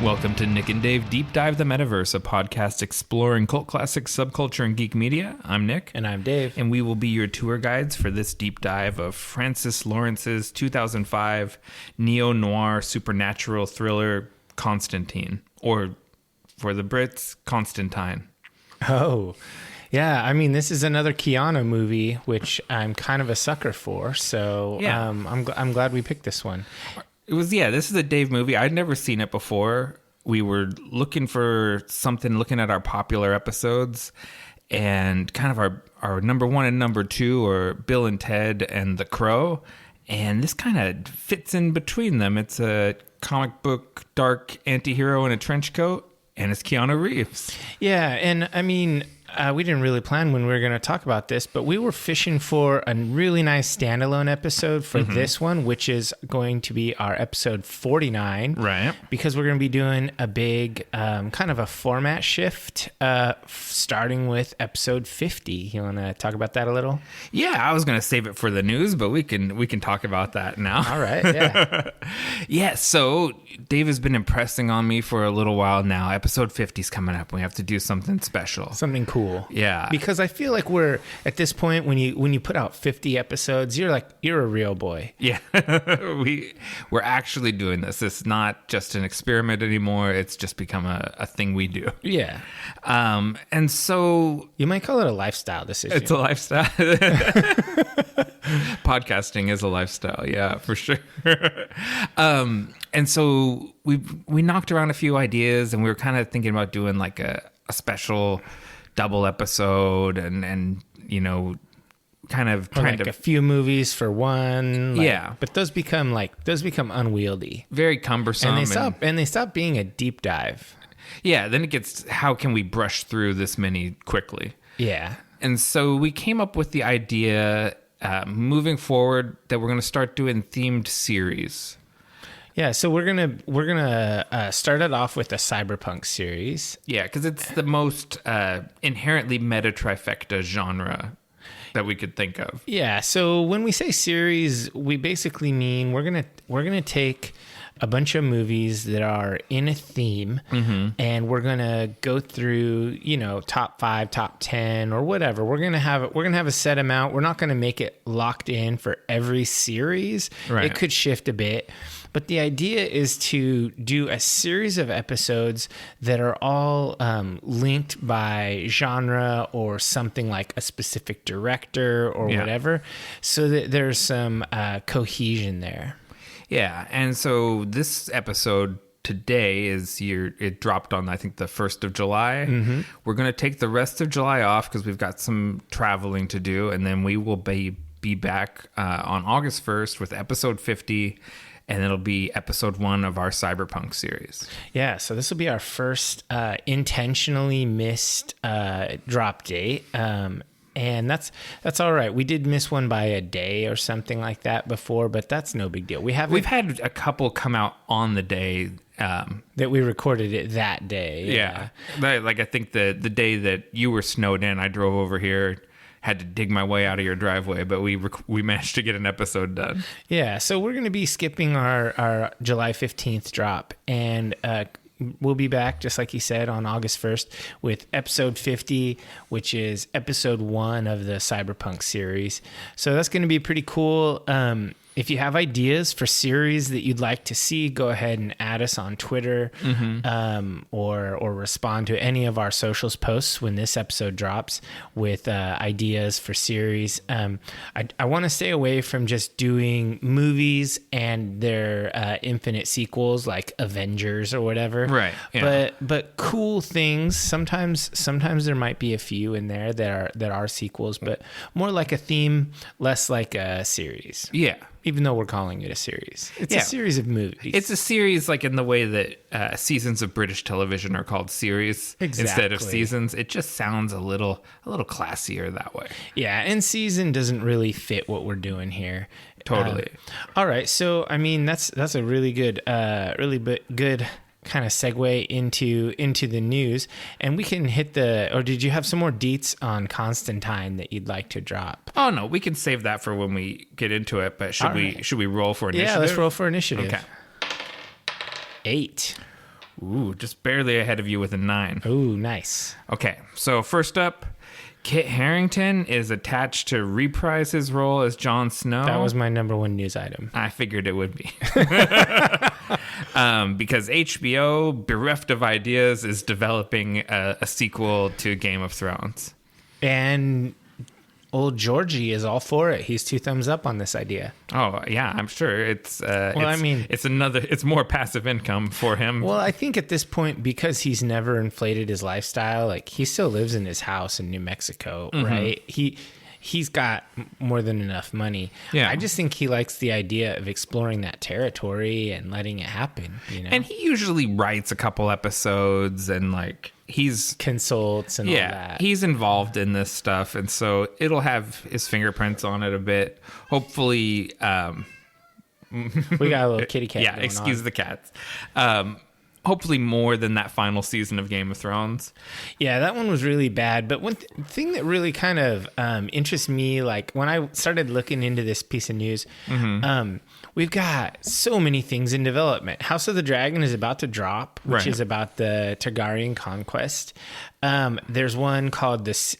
Welcome to Nick and Dave Deep Dive the Metaverse, a podcast exploring cult classics, subculture, and geek media. I'm Nick. And I'm Dave. And we will be your tour guides for this deep dive of Francis Lawrence's 2005 Neo-Noir Supernatural Thriller, Constantine. Or, for the Brits, Constantine. Oh, yeah. I mean, this is another Keanu movie, which I'm kind of a sucker for. So Yeah. I'm glad we picked this one. This is a Dave movie. I'd never seen it before. We were looking for something, looking at our popular episodes, and kind of our number one and number two are Bill and Ted and The Crow. And this kind of fits in between them. It's a comic book, dark anti-hero in a trench coat, and it's Keanu Reeves. Yeah, and I mean, we didn't really plan when we were going to talk about this, but we were fishing for a really nice standalone episode for this one, which is going to be our episode 49. Right. Because we're going to be doing a big kind of a format shift, starting with episode 50. You want to talk about that a little? Yeah, I was going to save it for the news, but we can talk about that now. All right, yeah. Yeah, so Dave has been impressing on me for a little while now. Episode 50 is coming up. We have to do something special. Something cool. Yeah. Because I feel like we're at this point when you put out 50 episodes, you're a real boy. Yeah. We're actually doing this. It's not just an experiment anymore. It's just become a thing we do. Yeah. And so You might call it a lifestyle decision. it's a lifestyle. Podcasting is a lifestyle. Yeah, for sure. And so we knocked around a few ideas, and we were kind of thinking about doing like a special double episode and you know, kind of or trying like to a few movies for one. Yeah. But those become unwieldy. very cumbersome. And they stop being a deep dive. Yeah, then it gets, how can we brush through this many quickly? Yeah. And so we came up with the idea moving forward that we're going to start doing themed series. Yeah, so we're gonna start it off with a cyberpunk series. Yeah, because it's the most inherently meta trifecta genre that we could think of. Yeah, so when we say series, we basically mean we're gonna take a bunch of movies that are in a theme, and we're gonna go through, you know, top 5, top 10, or whatever. We're gonna have a set amount. We're not gonna make it locked in for every series. Right. It could shift a bit. But the idea is to do a series of episodes that are all linked by genre or something like a specific director or whatever, so that there's some cohesion there. Yeah, and so this episode today it dropped on, I think, the 1st of July. We're going to take the rest of July off because we've got some traveling to do, and then we will be back on August 1st with episode 50. And it'll be episode 1 of our Cyberpunk series. Yeah, so this will be our first intentionally missed drop date. And that's all right. We did miss one by a day or something like that before, but that's no big deal. We've had a couple come out on the day that we recorded it that day. Yeah. Like I think the day that you were snowed in, I drove over here, had to dig my way out of your driveway, but we managed to get an episode done. Yeah, so we're going to be skipping our July 15th drop, and we'll be back, just like you said, on August 1st with episode 50, which is episode 1 of the Cyberpunk series. So that's going to be pretty cool. If you have ideas for series that you'd like to see, go ahead and add us on Twitter, or respond to any of our socials posts when this episode drops with ideas for series. I want to stay away from just doing movies and their infinite sequels like Avengers or whatever. Right. Yeah. But cool things. Sometimes there might be a few in there that are sequels, but more like a theme, less like a series. Yeah. Even though we're calling it a series. It's a series of movies. It's a series like in the way that seasons of British television are called series instead of seasons. It just sounds a little classier that way. Yeah, and season doesn't really fit what we're doing here. Totally. All right, so I mean that's a really good good kind of segue into the news, and we can hit or did you have some more deets on Constantine that you'd like to drop? Oh no, we can save that for when we get into it, but should we roll for initiative? Yeah, let's roll for initiative. Okay. 8. Ooh, just barely ahead of you with a 9. Ooh, nice. Okay, so first up, Kit Harington is attached to reprise his role as Jon Snow. That was my number 1 news item. I figured it would be. Because HBO, bereft of ideas, is developing a sequel to Game of Thrones. And old Georgie is all for it. He's 2 thumbs up on this idea. Oh yeah, I'm sure it's it's more passive income for him. Well, I think at this point, because he's never inflated his lifestyle, like he still lives in his house in New Mexico, right? He's got more than enough money. Yeah. I just think he likes the idea of exploring that territory and letting it happen, you know? And he usually writes a couple episodes and like he's consults and all that. He's involved in this stuff, and so it'll have his fingerprints on it a bit. Hopefully, we got a little kitty cat. Yeah, excuse the cats. Hopefully more than that final season of Game of Thrones. Yeah, that one was really bad. But one thing that really kind of interests me, like when I started looking into this piece of news, we've got so many things in development. House of the Dragon is about to drop, which is about the Targaryen conquest. There's one called this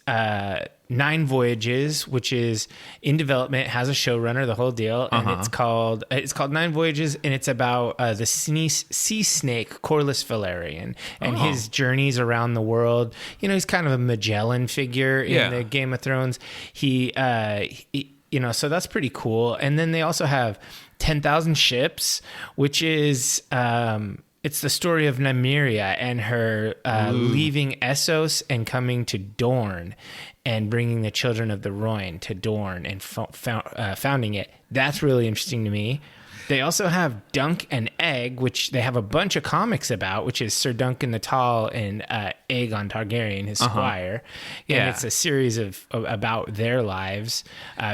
9 Voyages, which is in development, has a showrunner, the whole deal, and it's called 9 Voyages, and it's about the sea snake Corlys Velaryon and his journeys around the world. You know, he's kind of a Magellan figure in the Game of Thrones. He so that's pretty cool. And then they also have 10,000 Ships, which is it's the story of Nymeria and her leaving Essos and coming to Dorne and bringing the children of the Rhoyne to Dorne and founding it. That's really interesting to me. They also have Dunk and Egg, which they have a bunch of comics about, which is Sir Duncan the Tall and Aegon Targaryen, his squire. And it's a series of about their lives.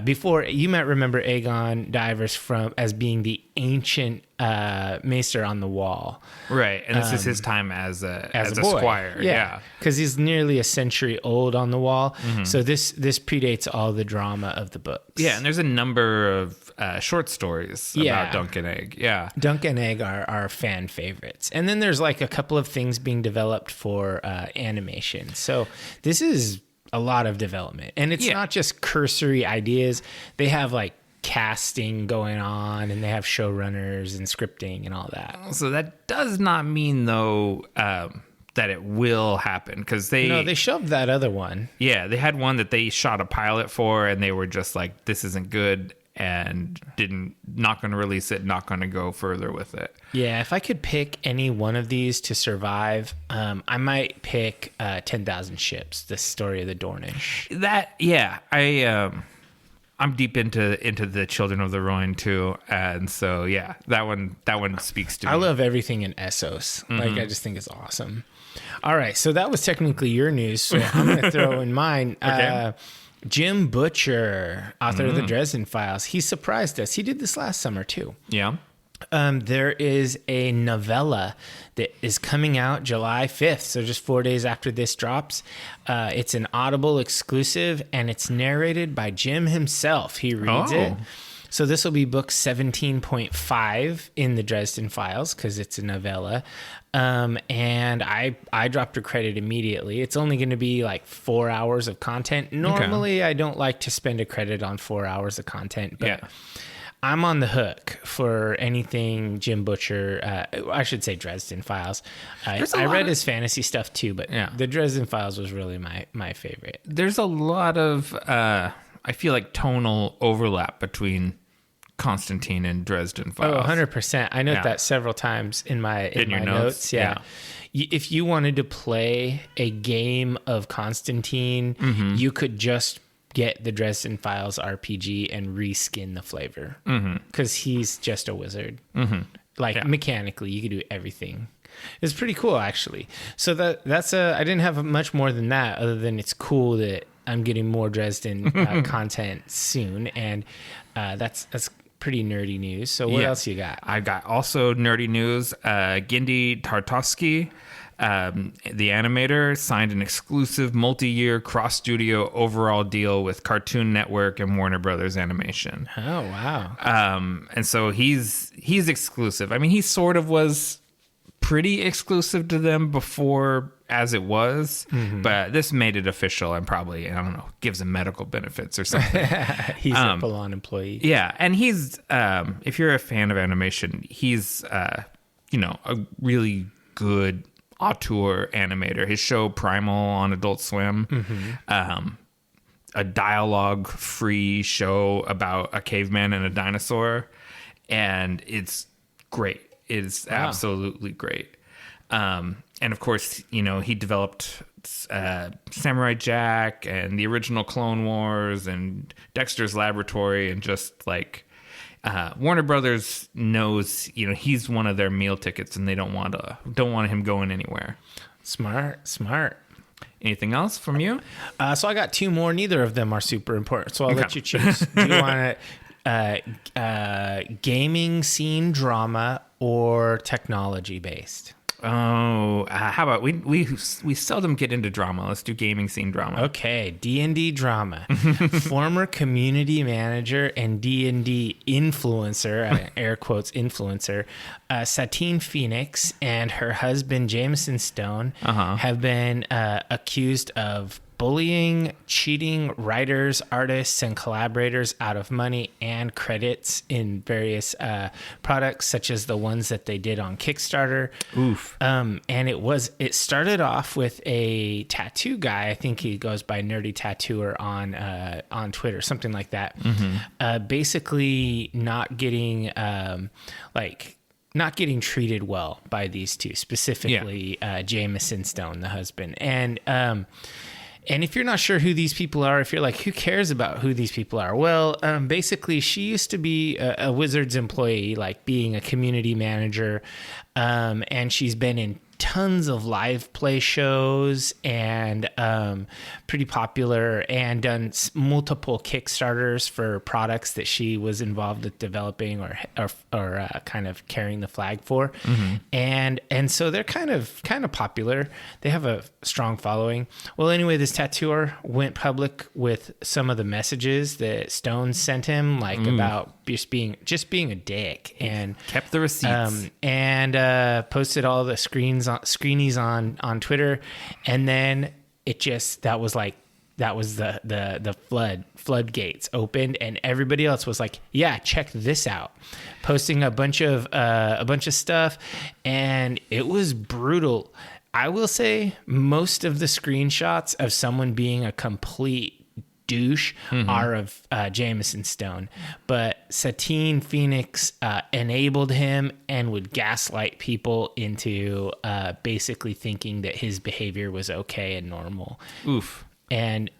Before, you might remember Aegon Divers as being the ancient maester on the wall. Right, and this is his time as a squire. Yeah, because he's nearly a century old on the wall. So this predates all the drama of the books. Yeah, and there's a number of short stories about Dunk and Egg. Yeah, Dunk and Egg are fan favorites. And then there's like a couple of things being developed for animation. So this is a lot of development. And it's not just cursory ideas. They have like casting going on, and they have showrunners and scripting and all that. So that does not mean though that it will happen, because they shoved that other one. Yeah, they had one that they shot a pilot for, and they were just like, this isn't good, and not going to release it, not going to go further with it. Yeah, if I could pick any one of these to survive, I might pick 10,000 Ships, the story of the Dornish. I'm deep into the Children of the Rhoyne too, and so that one speaks to me. I love everything in Essos. Like, I just think it's awesome. All right, so that was technically your news, so I'm going to throw in mine. Okay. Jim Butcher, author of the Dresden Files, he surprised us. He did this last summer too. Yeah. There is a novella that is coming out July 5th, so just 4 days after this drops. It's an Audible exclusive, and it's narrated by Jim himself. He reads it. So this will be book 17.5 in the Dresden Files, because it's a novella. And I dropped a credit immediately. It's only going to be like 4 hours of content. Normally, I don't like to spend a credit on 4 hours of content, but I'm on the hook for anything Jim Butcher. I should say Dresden Files. I read his fantasy stuff too, but the Dresden Files was really my favorite. There's a lot of, I feel like, tonal overlap between Constantine and Dresden Files. Oh, 100%. I note that several times in my notes. Yeah. If you wanted to play a game of Constantine, you could just get the Dresden Files RPG and reskin the flavor, because he's just a wizard. Mechanically, you could do everything. It's pretty cool, actually. So that's I didn't have much more than that, other than it's cool that I'm getting more Dresden content soon, and that's pretty nerdy news. So what else you got? I got also nerdy news. Genndy Tartakovsky, the animator, signed an exclusive multi-year cross-studio overall deal with Cartoon Network and Warner Brothers Animation. Oh, wow. And so he's exclusive. I mean, he sort of was pretty exclusive to them before as it was, but this made it official and probably, I don't know, gives him medical benefits or something. He's a full-on employee. Yeah, and he's, if you're a fan of animation, he's, a really good auteur animator. His show Primal on Adult Swim, a dialogue-free show about a caveman and a dinosaur, and it's great. It's absolutely great. And of course, he developed Samurai Jack and the original Clone Wars and Dexter's Laboratory, and just like Warner Brothers knows, he's one of their meal tickets, and they don't want him going anywhere. Smart. Anything else from you? So I got two more. Neither of them are super important, so I'll let you choose. Do you want gaming scene drama or technology based? Oh, how about we seldom get into drama. Let's do gaming scene drama. Okay, D&D drama. Former community manager and D&D influencer, air quotes influencer, Satine Phoenix and her husband Jameson Stone have been accused of bullying, cheating writers, artists, and collaborators out of money and credits in various products, such as the ones that they did on Kickstarter. Oof. And it started off with a tattoo guy. I think he goes by Nerdy Tattooer on Twitter, something like that. Basically, not getting treated well by these two, specifically Jameson Stone, the husband, and if you're not sure who these people are, if you're like, who cares about who these people are? Well, basically, she used to be a Wizards employee, like being a community manager, and she's been in tons of live play shows and pretty popular, and done multiple Kickstarters for products that she was involved with developing or kind of carrying the flag for. And so they're kind of popular. They have a strong following. Well, anyway, this tattooer went public with some of the messages that Stone sent him, like about just being a dick, and kept the receipts, and posted all the screenies on Twitter, and then that was the floodgates opened, and everybody else was like, yeah, check this out, posting a bunch of stuff, and it was brutal. I will say most of the screenshots of someone being a complete douche are of Jameson Stone, but Satine Phoenix enabled him and would gaslight people into basically thinking that his behavior was okay and normal. Oof. And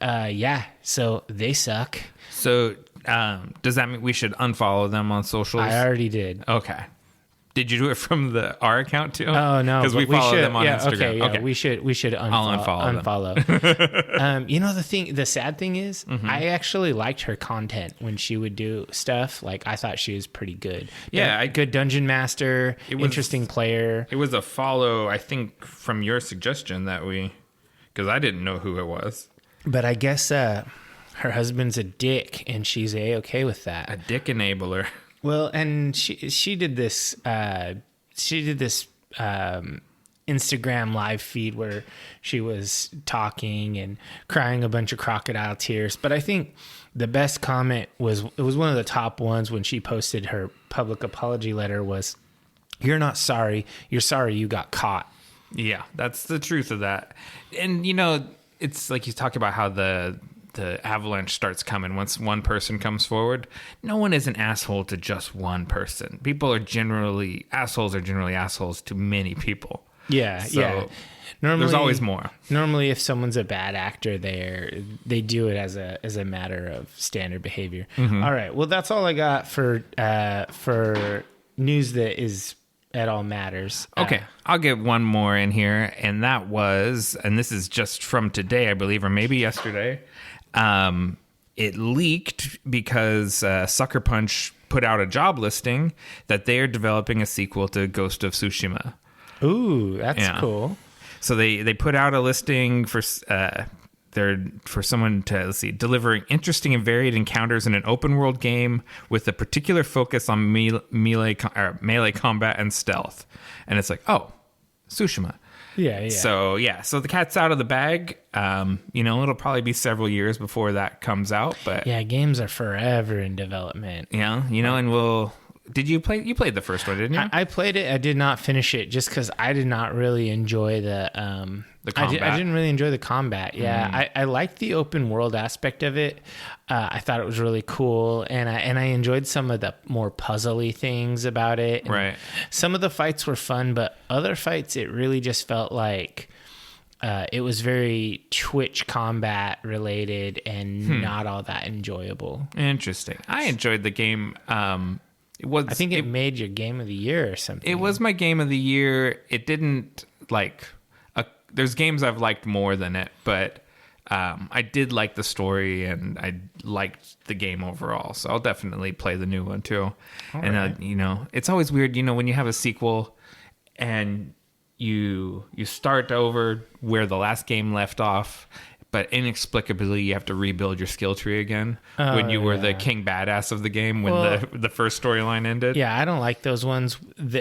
so they suck. So does that mean we should unfollow them on socials? I already did. Okay. Did you do it from our account too? Oh no, because we follow them on Instagram. Okay, we should unfollow. Them. The sad thing is, I actually liked her content when she would do stuff. Like, I thought she was pretty good. Yeah, good dungeon master, interesting player. It was a follow, I think, from your suggestion because I didn't know who it was. But I guess her husband's a dick, and she's okay with that. A dick enabler. Well, and she did this Instagram live feed where she was talking and crying a bunch of crocodile tears. But I think the best comment was one of the top ones when she posted her public apology letter was, "You're not sorry. You're sorry you got caught." Yeah, that's the truth of that. And it's like you talk about how the avalanche starts coming once one person comes forward. No one is an asshole to just one person. Assholes are generally assholes to many people. Yeah. Normally, there's always more. Normally, if someone's a bad actor, they do it as a matter of standard behavior. All right. Well, that's all I got for news that is at all matters. Okay, I'll get one more in here, and this is just from today, I believe, or maybe yesterday. It leaked because Sucker Punch put out a job listing that they are developing a sequel to Ghost of Tsushima. Ooh, that's cool. So they put out a listing for someone to delivering interesting and varied encounters in an open world game with a particular focus on melee combat and stealth. And it's like, oh, Tsushima. Yeah. So the cat's out of the bag. It'll probably be several years before that comes out, but yeah, games are forever in development. Yeah, and did you play? You played the first one, didn't you? I played it. I did not finish it just because I did not really enjoy the combat. I didn't really enjoy the combat. Yeah, I liked the open world aspect of it. I thought it was really cool, and I enjoyed some of the more puzzly things about it. And right. Some of the fights were fun, but other fights it really just felt like it was very Twitch combat related and not all that enjoyable. Interesting. I enjoyed the game. I think it made your game of the year or something. It was my game of the year. It didn't there's games I've liked more than it, but I did like the story and I liked the game overall. So I'll definitely play the new one too. Right. It's always weird, when you have a sequel and you start over where the last game left off, but inexplicably you have to rebuild your skill tree again when you were the king badass of the game when the first storyline ended. Yeah, I don't like those ones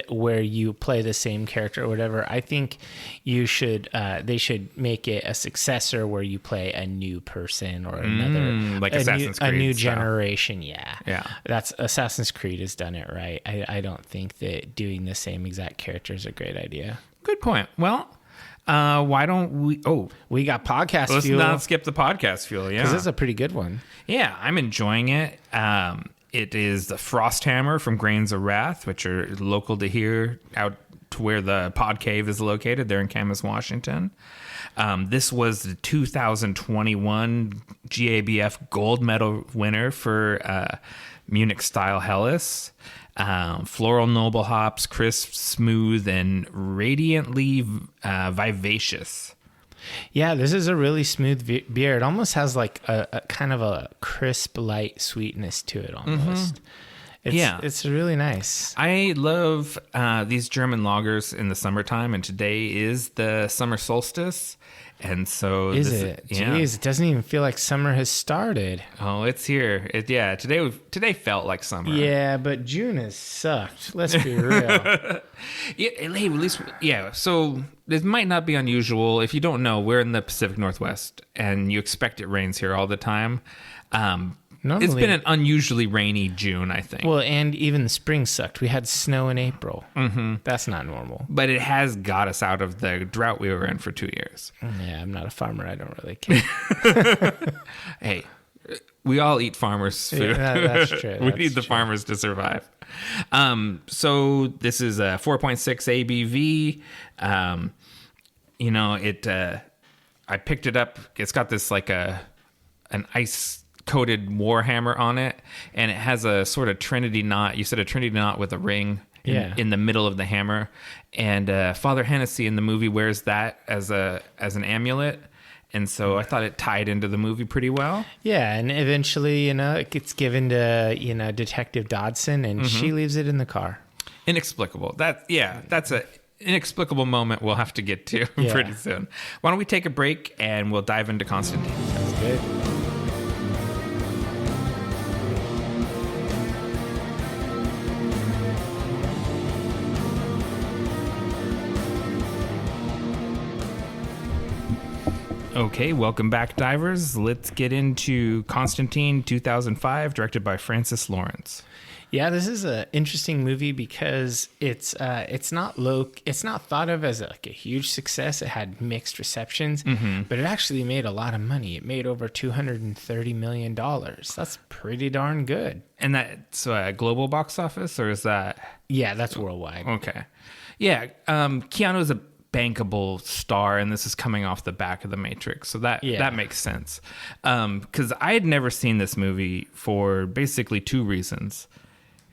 where you play the same character or whatever. I think they should make it a successor where you play a new person or another, like Assassin's Creed, a new generation. Yeah. That's Assassin's Creed has done it right. I don't think that doing the same exact character is a great idea. Good point. Well. Why don't we? Oh, we got podcast let's fuel. Let's not skip the podcast fuel. Yeah, because this is a pretty good one. Yeah, I'm enjoying it. It is the Frosthammer from Grains of Wrath, which are local to here, out to where the Pod Cave is located. There in Camas, Washington. This was the 2021 GABF Gold Medal winner for Munich Style Helles. Floral noble hops, crisp, smooth, and radiantly vivacious. Yeah, this is a really smooth beer. It almost has like a kind of a crisp, light sweetness to it almost. It's really nice. I love these German lagers in the summertime, and today is the summer solstice. And so is it? Jeez, it doesn't even feel like summer has started. Oh, it's here. Today felt like summer. Yeah, but June has sucked. Let's be real. So this might not be unusual. If you don't know, we're in the Pacific Northwest, and you expect it rains here all the time. Normally, it's been an unusually rainy June, I think. Well, and even the spring sucked. We had snow in April. Mm-hmm. That's not normal. But it has got us out of the drought we were in for 2 years. Yeah, I'm not a farmer. I don't really care. Hey, we all eat farmers' food. Yeah, that's true. We need the farmers to survive. So this is a 4.6 ABV. I picked it up. It's got this like an ice coated warhammer on it, and it has a sort of Trinity knot. You said a Trinity knot with a ring in the middle of the hammer, and Father Hennessy in the movie wears that as an amulet, and so I thought it tied into the movie pretty well. Yeah, and eventually it gets given to Detective Dodson, and she leaves it in the car. Inexplicable. That's a inexplicable moment we'll have to get to pretty soon. Why don't we take a break and we'll dive into Constantine. Sounds good. Okay, welcome back, divers. Let's get into Constantine 2005, directed by Francis Lawrence. Yeah, this is an interesting movie because it's not thought of as a huge success. It had mixed receptions, but it actually made a lot of money. It made over $230 million. That's pretty darn good. And that's global box office, or is that? Yeah, that's worldwide. Okay. Yeah, Keanu's a bankable star, and this is coming off the back of The Matrix, so that makes sense. Because I had never seen this movie for basically two reasons.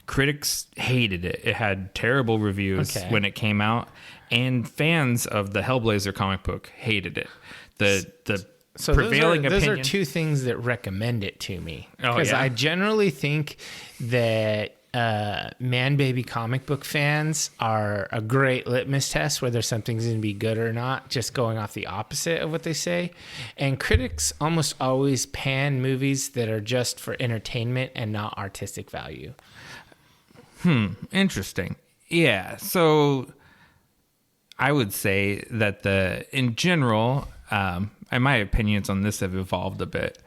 Critics hated it. It had terrible reviews when it came out, and fans of the Heckblazer comic book hated it. So prevailing those opinion. are two things that recommend it to me. Because I generally think that man baby comic book fans are a great litmus test whether something's going to be good or not, just going off the opposite of what they say. And critics almost always pan movies that are just for entertainment and not artistic value. Interesting. Yeah. So I would say that in general, and my opinions on this have evolved a bit.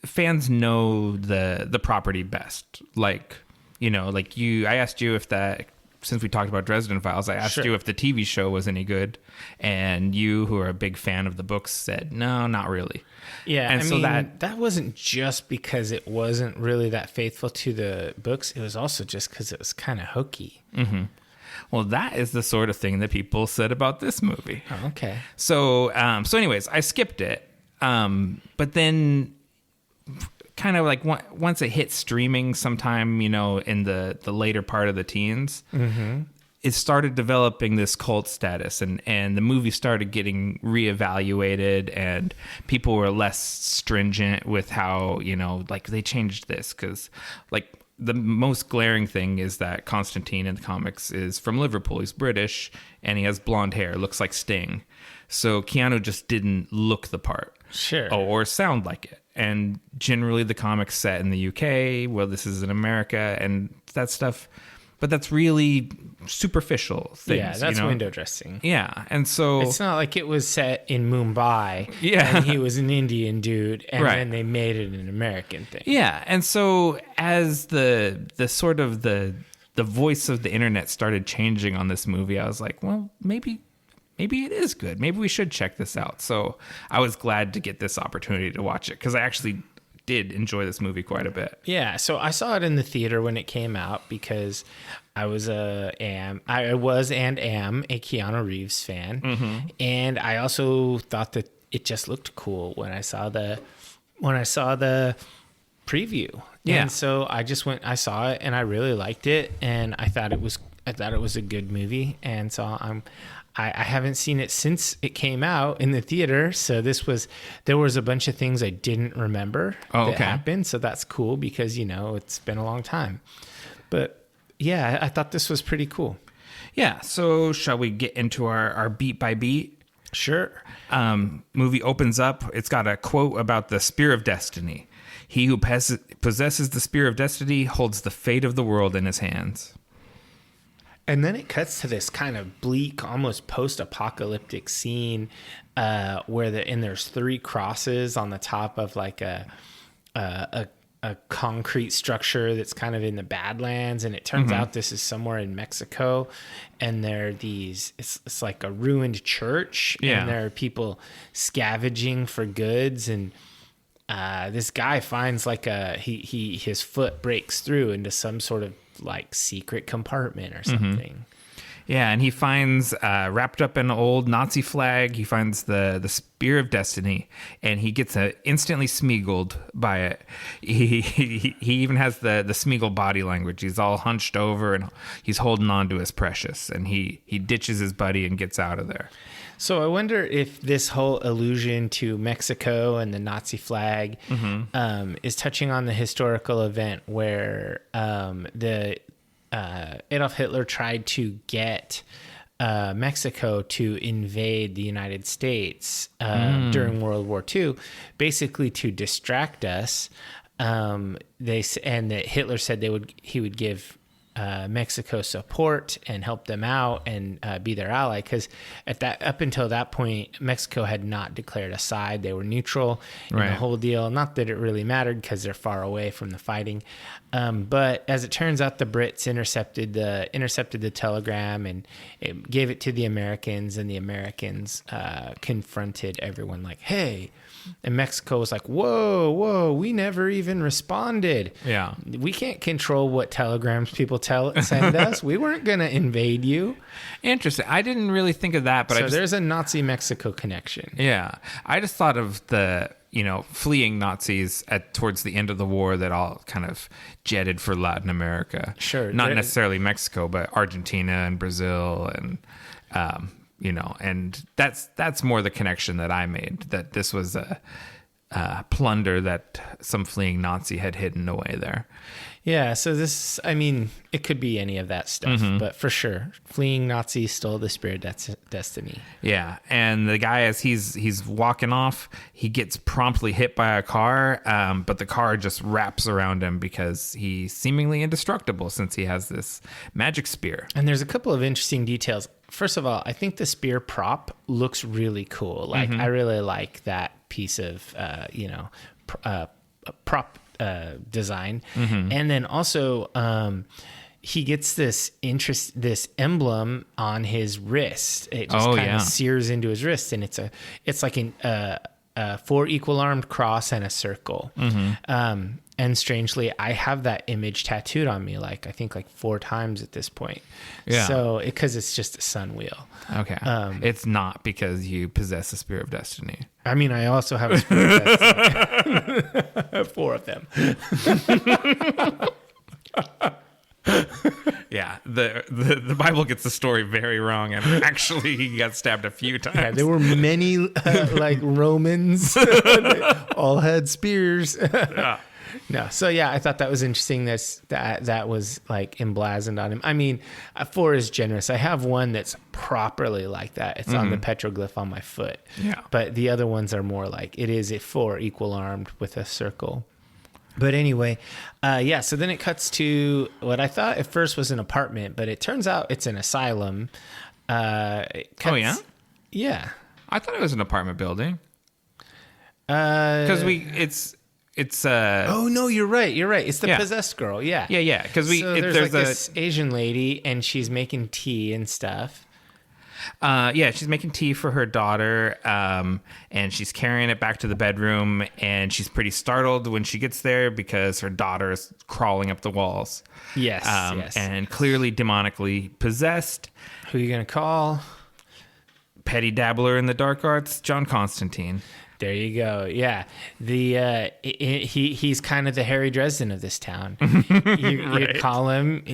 Fans know the property best. Like, I asked you if since we talked about Dresden Files, I asked you if the TV show was any good, and you, who are a big fan of the books, said no, not really. Yeah, and that wasn't just because it wasn't really that faithful to the books. It was also just because it was kind of hokey. Mm-hmm. Well, that is the sort of thing that people said about this movie. Oh, okay. So anyways, I skipped it, but then kind of like once it hit streaming sometime, in the later part of the teens, it started developing this cult status, and the movie started getting reevaluated, and people were less stringent with how, like they changed this, because like the most glaring thing is that Constantine in the comics is from Liverpool. He's British, and he has blonde hair, looks like Sting. So Keanu just didn't look the part. Sure. Or sound like it. And generally the comic's set in the UK. Well, this is in America and that stuff. But that's really superficial things. Yeah, that's window dressing. Yeah. And so it's not like it was set in Mumbai. Yeah. And he was an Indian dude, and then they made it an American thing. Yeah. And so as the sort of the voice of the internet started changing on this movie, I was like, well, maybe it is good. Maybe we should check this out. So I was glad to get this opportunity to watch it, because I actually did enjoy this movie quite a bit. Yeah, so I saw it in the theater when it came out because I was and am a Keanu Reeves fan, and I also thought that it just looked cool when I saw the preview. Yeah. And so I saw it, and I really liked it, and I thought it was a good movie, and so I haven't seen it since it came out in the theater. So there was a bunch of things I didn't remember that happened. So that's cool because, it's been a long time. But yeah, I thought this was pretty cool. Yeah. So shall we get into our beat by beat? Sure. Movie opens up. It's got a quote about the Spear of Destiny. He who possesses the Spear of Destiny holds the fate of the world in his hands. And then it cuts to this kind of bleak, almost post-apocalyptic scene where there's 3 crosses on the top of like a concrete structure that's kind of in the Badlands, and it turns out this is somewhere in Mexico, and it's like a ruined church, and there are people scavenging for goods, and this guy finds like his foot breaks through into some sort of like secret compartment or something. Yeah, and he finds wrapped up in an old Nazi flag, he finds the Spear of Destiny, and he gets instantly Smeagoled by it. He even has the Smeagol body language. He's all hunched over and he's holding on to his precious, and he ditches his buddy and gets out of there. So I wonder if this whole allusion to Mexico and the Nazi flag is touching on the historical event where Adolf Hitler tried to get Mexico to invade the United States during World War II, basically to distract us. And that Hitler said he would give Mexico support and help them out and be their ally, because up until that point Mexico had not declared a side. They were neutral in the whole deal. Not that it really mattered because they're far away from the fighting, but as it turns out, the Brits intercepted the telegram and it gave it to the Americans, and the Americans confronted everyone like, hey. And Mexico was like, whoa, we never even responded. Yeah. We can't control what telegrams people send us. We weren't going to invade you. Interesting. I didn't really think of that, but there's a Nazi-Mexico connection. Yeah. I just thought of the, fleeing Nazis towards the end of the war that all kind of jetted for Latin America. Sure. Not necessarily Mexico, but Argentina and Brazil and... and that's more the connection that I made, that this was plunder that some fleeing Nazi had hidden away there. Yeah, so this, I mean, it could be any of that stuff, but for sure, fleeing Nazis stole the Spear of Destiny. Yeah, and the guy, as he's walking off, he gets promptly hit by a car, but the car just wraps around him because he's seemingly indestructible since he has this magic spear. And there's a couple of interesting details. First of all, I think the spear prop looks really cool. Like, I really like that piece of, prop design. And then also he gets this emblem on his wrist. It just kind of sears into his wrist, and it's like a 4 equal armed cross and a circle. And strangely, I have that image tattooed on me, I think 4 times at this point. Yeah. So because it's just a sun wheel. Okay. It's not because you possess the Spear of Destiny. I mean, I also have a Spear of Destiny. 4 of them. Yeah, the Bible gets the story very wrong, and actually he got stabbed a few times. Yeah, there were many Romans. They all had spears. Yeah. No, so yeah, I thought that was interesting. That was emblazoned on him. I mean, 4 is generous. I have one that's properly like that. It's on the petroglyph on my foot. Yeah, but the other ones are more like it is a 4 equal armed with a circle. But anyway, so then it cuts to what I thought at first was an apartment, but it turns out it's an asylum. Oh yeah, yeah. I thought it was an apartment building. Because it's oh no, you're right. It's the possessed girl. Yeah. Because there's this Asian lady, and she's making tea and stuff. She's making tea for her daughter, and she's carrying it back to the bedroom, and she's pretty startled when she gets there because her daughter is crawling up the walls. Yes. And clearly demonically possessed. Who are you gonna call? Petty dabbler in the dark arts, John Constantine. There you go. Yeah. He's kind of the Harry Dresden of this town. You call him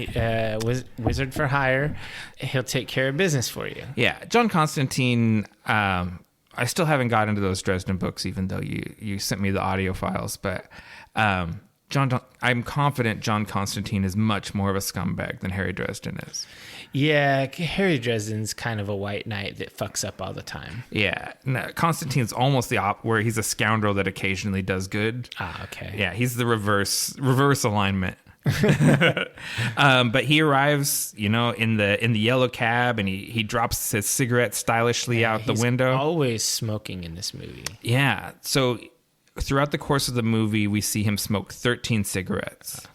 wizard for hire. He'll take care of business for you. Yeah. John Constantine, I still haven't got into those Dresden books, even though you sent me the audio files, but I'm confident John Constantine is much more of a scumbag than Harry Dresden is. Yeah, Harry Dresden's kind of a white knight that fucks up all the time. Yeah, no, Constantine's almost the where he's a scoundrel that occasionally does good. Ah, okay. Yeah, he's the reverse alignment. But he arrives, in the yellow cab, and he drops his cigarette stylishly out the window. Always smoking in this movie. Yeah, so throughout the course of the movie, we see him smoke 13 cigarettes.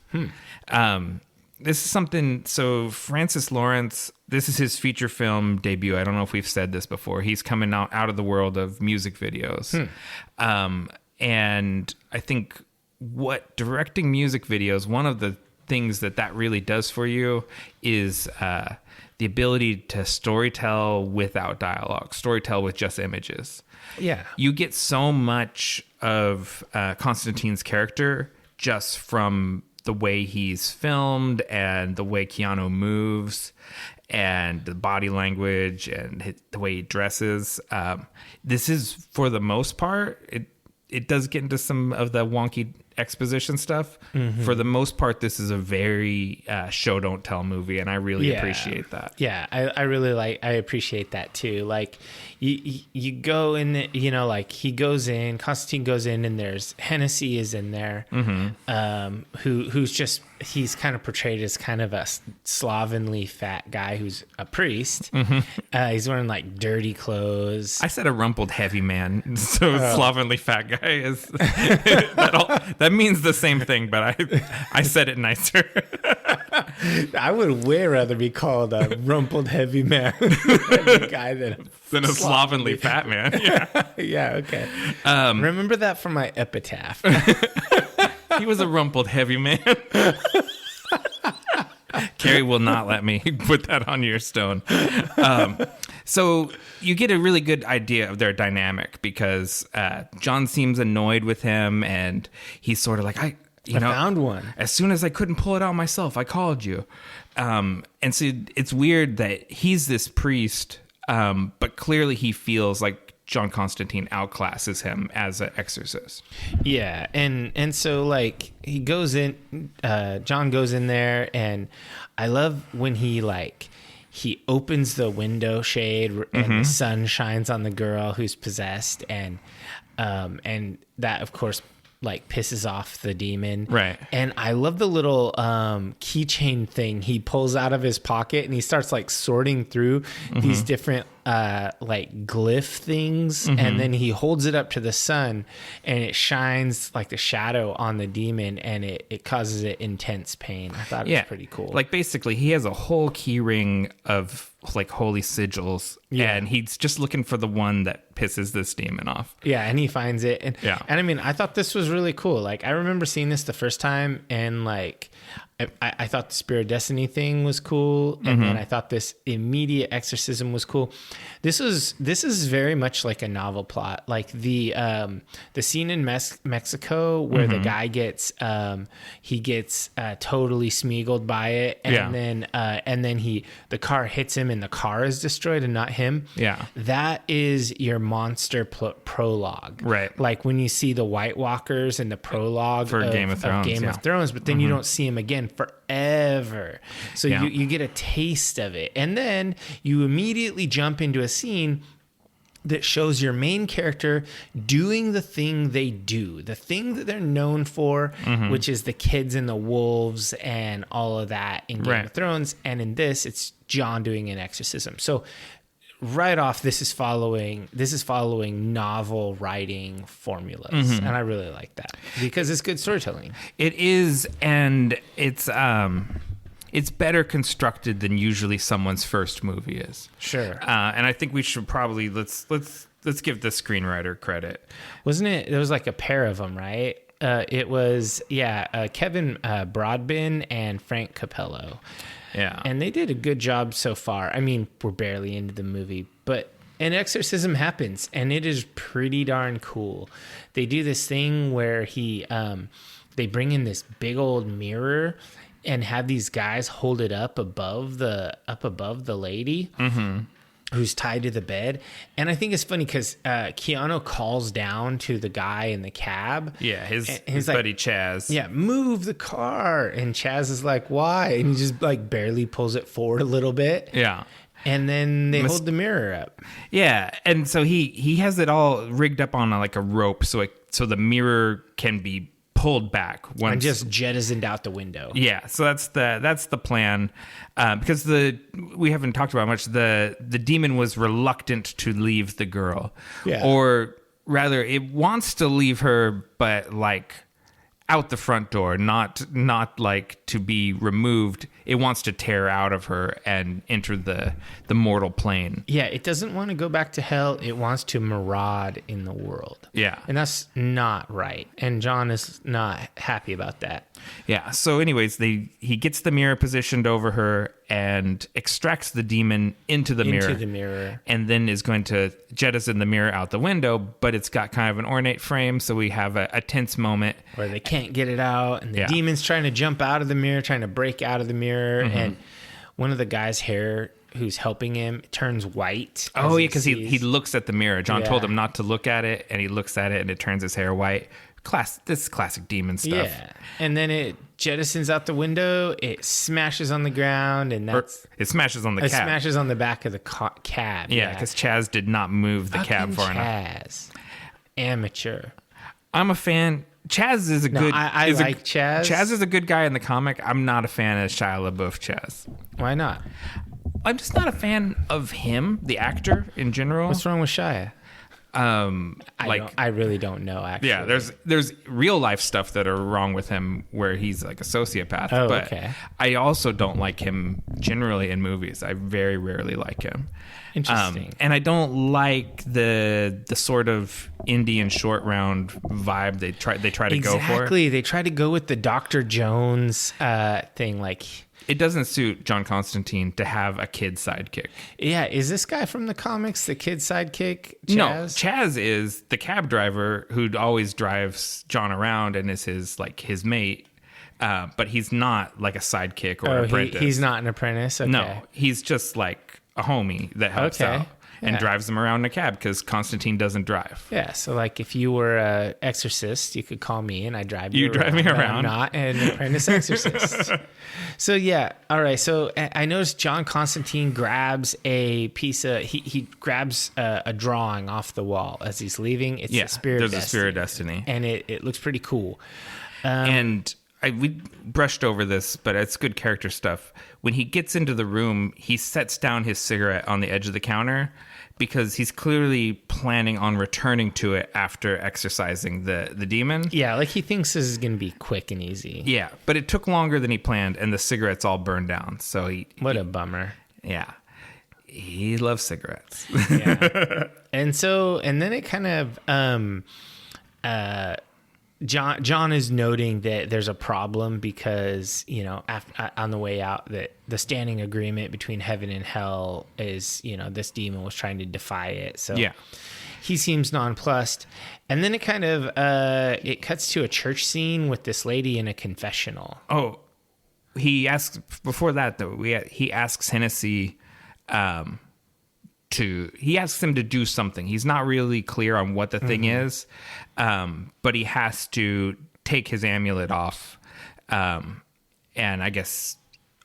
This is something, so Francis Lawrence, this is his feature film debut. I don't know if we've said this before. He's coming out of the world of music videos. And I think directing music videos, one of the things that really does for you is the ability to storytell without dialogue, storytell with just images. Yeah. You get so much of Constantine's character just from the way he's filmed and the way Keanu moves and the body language and the way he dresses. This is, for the most part, it does get into some of the wonky exposition stuff. For the most part, this is a very show don't tell movie, and I really appreciate that. Yeah, I appreciate that too. Like you go in, he goes in, Constantine goes in, and there's Hennessy is in there, he's kind of portrayed as kind of a slovenly fat guy who's a priest. He's wearing dirty clothes. I said a rumpled heavy man, so slovenly fat guy is that means the same thing, but I said it nicer. I would way rather be called a rumpled heavy man than a guy than a slovenly fat man. Yeah, okay. Remember that for my epitaph. He was a rumpled heavy man. Carrie will not let me put that on your stone. So you get a really good idea of their dynamic because John seems annoyed with him, and he's sort of like, I found one. As soon as I couldn't pull it out myself, I called you. And so it's weird that he's this priest, but clearly he feels like John Constantine outclasses him as an exorcist. Yeah, and so like he goes in, John goes in there, and I love when he opens the window shade and the sun shines on the girl who's possessed, and that of course like pisses off the demon. Right. And I love the little keychain thing he pulls out of his pocket, and he starts like sorting through these different like glyph things, and then he holds it up to the sun, and it shines like the shadow on the demon, and it causes it intense pain. I thought it was pretty cool. Like basically he has a whole key ring of like holy sigils, and he's just looking for the one that pisses this demon off. Yeah, and he finds it, and I mean, I thought this was really cool. Like I remember seeing this the first time, and like I thought the Spirit of Destiny thing was cool, and then I thought this immediate exorcism was cool. This is very much like a novel plot, like the scene in Mexico where the guy gets totally Smeagoled by it, and then the car hits him and the car is destroyed and not him. Yeah, that is your monster prologue, right? Like when you see the White Walkers in the prologue for Game of Thrones, but then you don't see him again forever. So you get a taste of it, and then you immediately jump into a scene that shows your main character doing the thing they do, the thing that they're known for, which is the kids and the wolves and all of that in Game of Thrones. And in this, it's John doing an exorcism. So right off, this is following novel writing formulas, and I really like that because it's good storytelling. It is, and it's better constructed than usually someone's first movie is. Sure. And I think we should probably let's give the screenwriter credit. Wasn't it? There was like a pair of them, right? It was Kevin Broadbent and Frank Capello. Yeah. And they did a good job so far. I mean, we're barely into the movie, but an exorcism happens, and it is pretty darn cool. They do this thing where they bring in this big old mirror and have these guys hold it up above the lady who's tied to the bed. And I think it's funny because Keanu calls down to the guy in the cab. Yeah, his buddy Chaz. Yeah, move the car. And Chaz is like, why? And he just like barely pulls it forward a little bit. Yeah. And then they hold the mirror up. Yeah, and so he has it all rigged up on like a rope so the mirror can be pulled back and just jettisoned out the window. Yeah, so that's the plan. Because we haven't talked about much. The demon was reluctant to leave the girl, or rather, it wants to leave her, but like out the front door, not like to be removed. It wants to tear out of her and enter the mortal plane. Yeah, it doesn't want to go back to hell. It wants to maraud in the world. Yeah. And that's not right. And John is not happy about that. Yeah. So anyways, he gets the mirror positioned over her and extracts the demon into the mirror. And then is going to jettison the mirror out the window, but it's got kind of an ornate frame, so we have a tense moment. Where they can't get it out, and the demon's trying to jump out of the mirror, trying to break out of the mirror, and one of the guy's hair who's helping him turns white. Oh, yeah, because he looks at the mirror. John told him not to look at it, and he looks at it, and it turns his hair white. This is classic demon stuff. Yeah, and then it jettisons out the window. It smashes on the ground, and it smashes on the cab. It smashes on the back of the cab. Yeah, because Chaz did not move the cab far enough. Chaz, amateur. I'm a fan. Chaz is a good. I like Chaz. Chaz is a good guy in the comic. I'm not a fan of Shia LaBeouf Chaz. Why not? I'm just not a fan of him, the actor in general. What's wrong with Shia? I really don't know, actually. Yeah, there's real life stuff that are wrong with him where he's like a sociopath. Oh, but okay. I also don't like him generally in movies. I very rarely like him. Interesting. And I don't like the sort of Indian short round vibe they try to go for. Exactly. They try to go with the Dr. Jones thing, like. It doesn't suit John Constantine to have a kid sidekick. Yeah, is this guy from the comics the kid sidekick, Chaz? No, Chaz is the cab driver who always drives John around and is his mate. But he's not like a sidekick or apprentice. He's not an apprentice? Okay. No, he's just like a homie that helps out. and drives him around in a cab because Constantine doesn't drive. Yeah, so like if you were an exorcist, you could call me and I drive you. You drive me but around. I'm not an apprentice exorcist. So yeah, all right. So I noticed John Constantine grabs a piece of he grabs a drawing off the wall as he's leaving. It's There's a Spirit of Destiny, and it looks pretty cool. And we brushed over this, but it's good character stuff. When he gets into the room, he sets down his cigarette on the edge of the counter because he's clearly planning on returning to it after exorcising the demon. Yeah, like he thinks this is going to be quick and easy. Yeah, but it took longer than he planned, and the cigarette's all burned down. So What a bummer. Yeah. He loves cigarettes. Yeah. And then it kind of John is noting that there's a problem because, on the way out, that the standing agreement between heaven and hell is, this demon was trying to defy it. So yeah, he seems nonplussed. And then it kind of, it cuts to a church scene with this lady in a confessional. Oh, he asks, before that though, he asks Hennessy, he asks him to do something. He's not really clear on what the thing is, but he has to take his amulet off, and I guess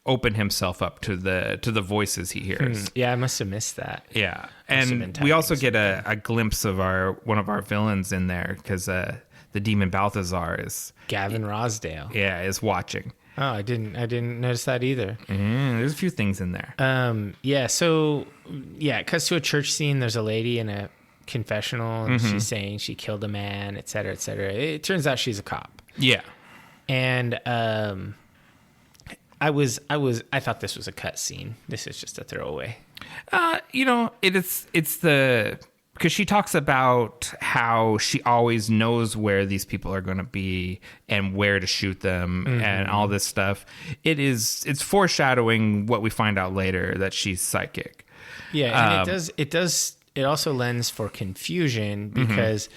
open himself up to the voices he hears. Yeah, I must have missed that. Yeah, and we also get a glimpse of one of our villains in there because the demon Balthazar is Gavin Rosdale. Yeah, is watching. Oh, I didn't notice that either. There's a few things in there. It cuts to a church scene. There's a lady in a confessional, and she's saying she killed a man, et cetera, et cetera. It turns out she's a cop. Yeah. And I thought this was a cut scene. This is just a throwaway. It's because she talks about how she always knows where these people are going to be and where to shoot them and all this stuff. It's foreshadowing what we find out later, that she's psychic. Yeah, and it also lends for confusion because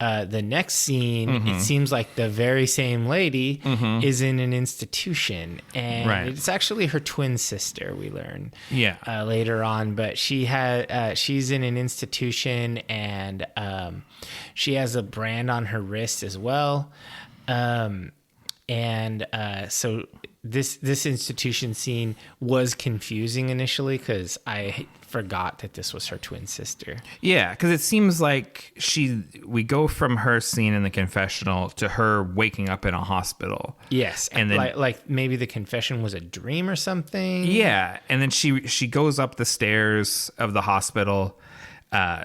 the next scene, it seems like the very same lady is in an institution, and it's actually her twin sister, we learn later on. But she's in an institution, and she has a brand on her wrist as well. So this institution scene was confusing initially because I forgot that this was her twin sister. Yeah, because it seems like we go from her scene in the confessional to her waking up in a hospital. Yes, and then like maybe the confession was a dream or something. Yeah, and then she goes up the stairs of the hospital.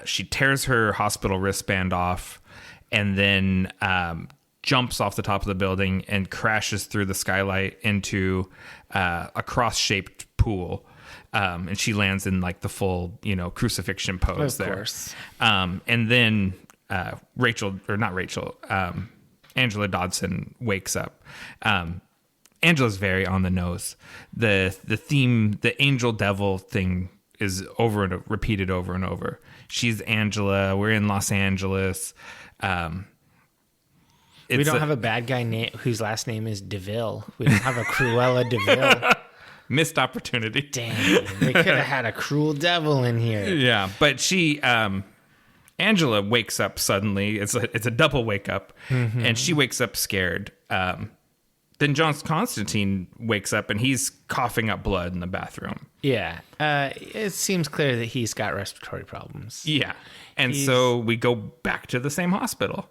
She tears her hospital wristband off, and then jumps off the top of the building and crashes through the skylight into a cross-shaped pool. And she lands in like the full, crucifixion pose there. Of course. And then Angela Dodson wakes up. Angela's very on the nose. The theme, the angel devil thing is repeated over and over. She's Angela. We're in Los Angeles. We don't have a bad guy whose last name is DeVille. We don't have a Cruella DeVille. Missed opportunity. Dang, they could have had a cruel devil in here. Yeah, but Angela wakes up suddenly. It's a double wake up, and she wakes up scared. Then John Constantine wakes up, and he's coughing up blood in the bathroom. Yeah, it seems clear that he's got respiratory problems. Yeah, and so we go back to the same hospital.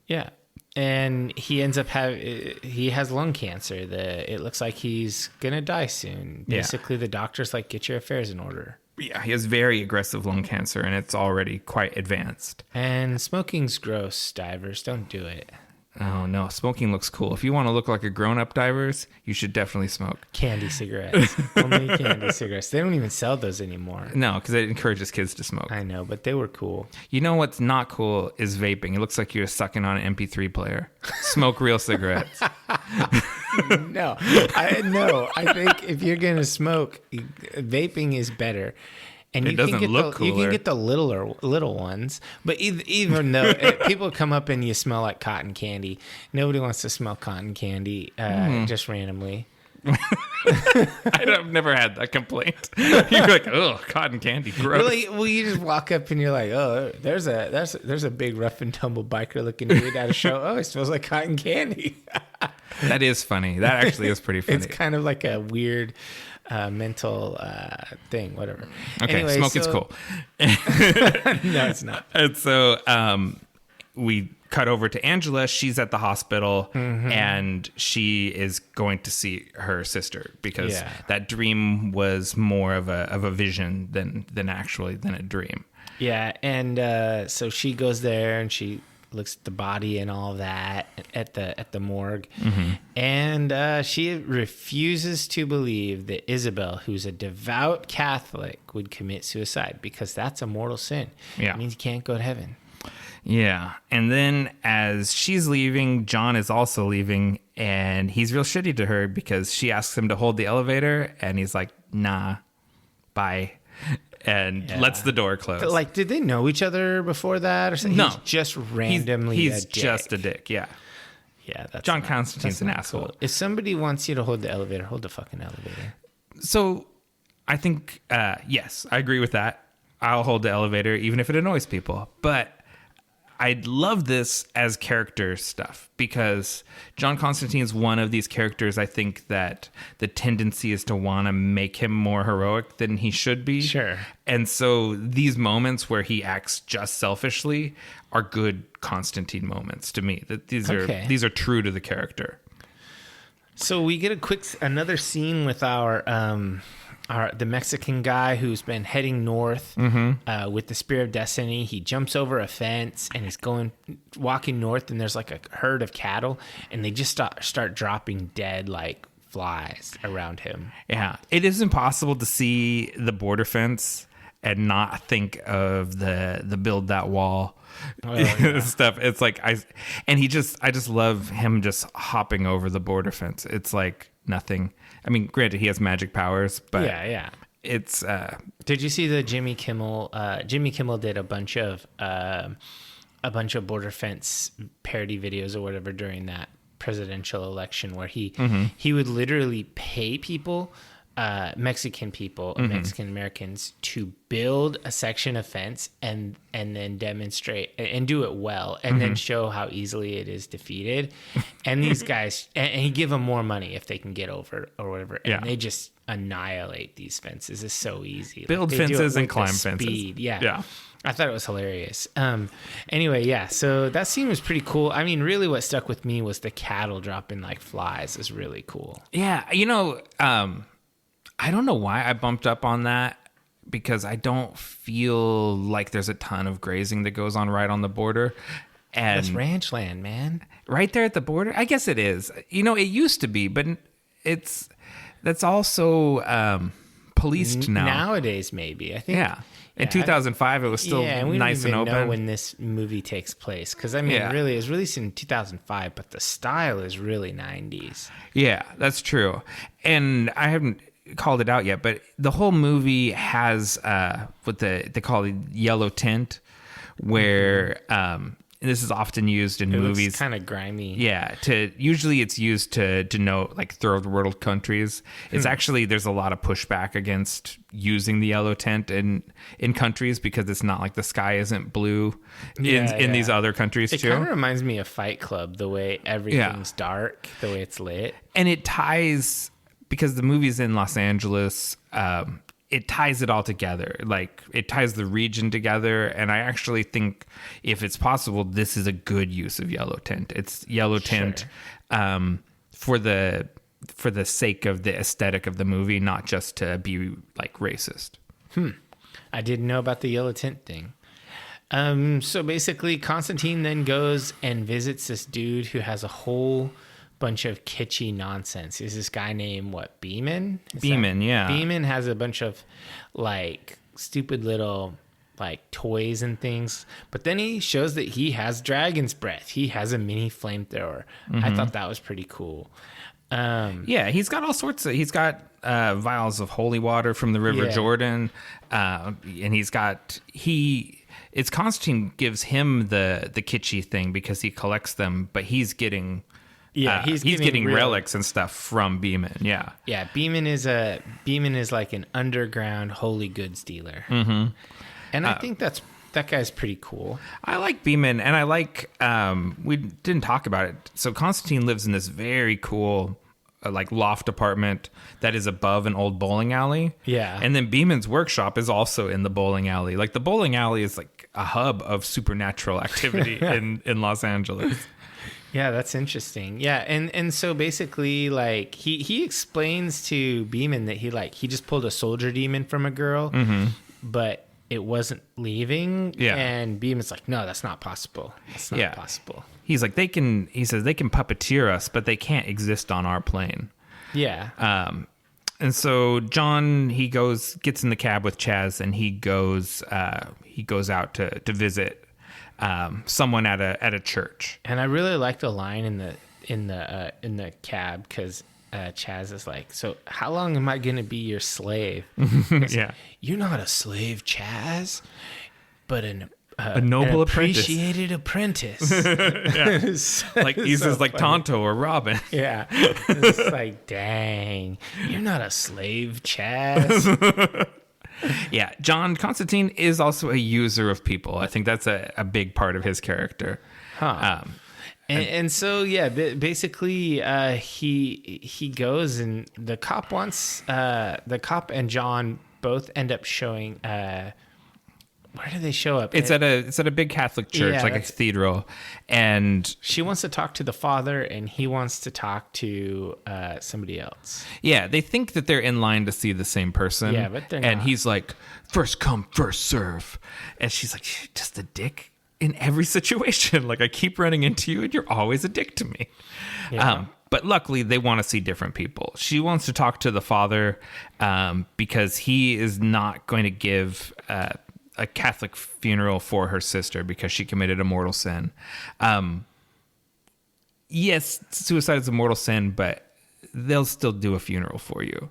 Yeah. And he ends up he has lung cancer. It looks like he's going to die soon. Basically, the doctor's like, get your affairs in order. Yeah, he has very aggressive lung cancer, and it's already quite advanced. And smoking's gross, divers. Don't do it. Oh, no. Smoking looks cool. If you want to look like a grown-up, divers, you should definitely smoke. Candy cigarettes. Only candy cigarettes. They don't even sell those anymore. No, because it encourages kids to smoke. I know, but they were cool. You know what's not cool is vaping. It looks like you're sucking on an MP3 player. Smoke real cigarettes. No. I think if you're going to smoke, vaping is better. And it doesn't look cooler. You can get the little ones, but even though people come up and you smell like cotton candy, nobody wants to smell cotton candy just randomly. I've never had that complaint. You're like, oh, cotton candy, gross. Well, you just walk up and you're like, oh, there's a big rough and tumble biker looking dude at a show. Oh, it smells like cotton candy. That is funny. That actually is pretty funny. It's kind of like a weird mental thing, whatever. Okay, anyway, smoking's cool. No, it's not. And so we cut over to Angela. She's at the hospital, and she is going to see her sister because that dream was more of a vision than a dream. Yeah, and so she goes there and she looks at the body and all that at the morgue, and she refuses to believe that Isabel, who's a devout Catholic, would commit suicide because that's a mortal sin. Yeah, it means you can't go to heaven. Yeah, and then as she's leaving, John is also leaving, and he's real shitty to her because she asks him to hold the elevator, and he's like, "Nah, bye." And lets the door close. But, like, did they know each other before that or something? No. He's just randomly He's a dick. just a dick, yeah. Yeah, that's John Constantine's an asshole. Cool. If somebody wants you to hold the elevator, hold the fucking elevator. So I think, yes, I agree with that. I'll hold the elevator even if it annoys people. But I love this as character stuff because John Constantine's one of these characters. I think that the tendency is to want to make him more heroic than he should be. Sure. And so these moments where he acts just selfishly are good Constantine moments to me. That these are true to the character. So we get another scene with the Mexican guy who's been heading north with the Spear of Destiny. He jumps over a fence and he's walking north, and there's like a herd of cattle, and they just start dropping dead like flies around him. Yeah, it is impossible to see the border fence and not think of the build that wall stuff. It's like I just love him just hopping over the border fence. It's like nothing. I mean, granted, he has magic powers, but yeah. It's. Did you see the Jimmy Kimmel? Jimmy Kimmel did a bunch of border fence parody videos or whatever during that presidential election, where he would literally pay people, Mexican people, Mexican Americans, to build a section of fence and then demonstrate and do it well, and then show how easily it is defeated. And these guys, and he'd give them more money if they can get over or whatever. And they just annihilate these fences. It's so easy. Build fences and climb fences. Yeah. I thought it was hilarious. Anyway, yeah. So that scene was pretty cool. I mean, really, what stuck with me was the cattle dropping like flies. Is really cool. Yeah, I don't know why I bumped up on that, because I don't feel like there's a ton of grazing that goes on right on the border. And that's ranch land, man. Right there at the border? I guess it is. It used to be, but that's also policed now. Nowadays, maybe. I think. Yeah. In 2005, it was still nice and open. Know when this movie takes place, because I mean, really, it was released in 2005, but the style is really 90s. Yeah, that's true. And I haven't called it out yet, but the whole movie has what they call the yellow tint, where this is often used in movies. Looks kind of grimy. Yeah, usually it's used to denote like third world countries. It's actually, there's a lot of pushback against using the yellow tint in countries, because it's not like the sky isn't blue in these other countries too. It kind of reminds me of Fight Club, the way everything's dark, the way it's lit. And it ties, because the movie's in Los Angeles, it ties it all together. Like, it ties the region together. And I actually think, if it's possible, this is a good use of yellow tint. It's yellow tint for the sake of the aesthetic of the movie, not just to be like racist. I didn't know about the yellow tint thing. So basically, Constantine then goes and visits this dude who has a whole bunch of kitschy nonsense. Is this guy named Beeman? Yeah. Beeman has a bunch of like stupid little like toys and things, but then he shows that he has dragon's breath. He has a mini flamethrower. I thought that was pretty cool. Yeah, he's got all sorts of. He's got vials of holy water from the River Jordan, and he's got It's Constantine gives him the kitschy thing because he collects them, but he's getting Yeah, he's getting relics and stuff from Beeman. Yeah. Yeah, Beeman is like an underground holy goods dealer. Mm-hmm. And I think that guy's pretty cool. I like Beeman, and I like, we didn't talk about it. So Constantine lives in this very cool, like loft apartment that is above an old bowling alley. Yeah. And then Beeman's workshop is also in the bowling alley. Like the bowling alley is like a hub of supernatural activity in Los Angeles. Yeah, that's interesting. Yeah, and so basically, like he explains to Beeman that he just pulled a soldier demon from a girl, but it wasn't leaving. Yeah, and Beeman's like, no, that's not possible. That's not possible. He's like, he says they can puppeteer us, but they can't exist on our plane. Yeah. And so John, he gets in the cab with Chaz, and he goes out to visit someone at a church. And I really like the line in the cab, because Chaz is like, so how long am I gonna be your slave? Yeah, you're not a slave, Chaz, but a noble appreciated apprentice. Yeah. Like he's so like funny. Tonto or Robin. Yeah, it's like, dang, you're not a slave, Chaz. Yeah, John Constantine is also a user of people. I think that's a big part of his character. Huh. And so, yeah, basically, he goes, and the cop and John both end up showing. Where do they show up? It's at a big Catholic church, like a cathedral, and she wants to talk to the father, and he wants to talk to somebody else. Yeah, they think that they're in line to see the same person. Yeah, but they're and not. He's like, first come, first serve, and she's like, just a dick in every situation. Like I keep running into you, and you're always a dick to me. Yeah. But luckily, they want to see different people. She wants to talk to the father because he is not going to give a Catholic funeral for her sister because she committed a mortal sin. Yes, suicide is a mortal sin, but they'll still do a funeral for you.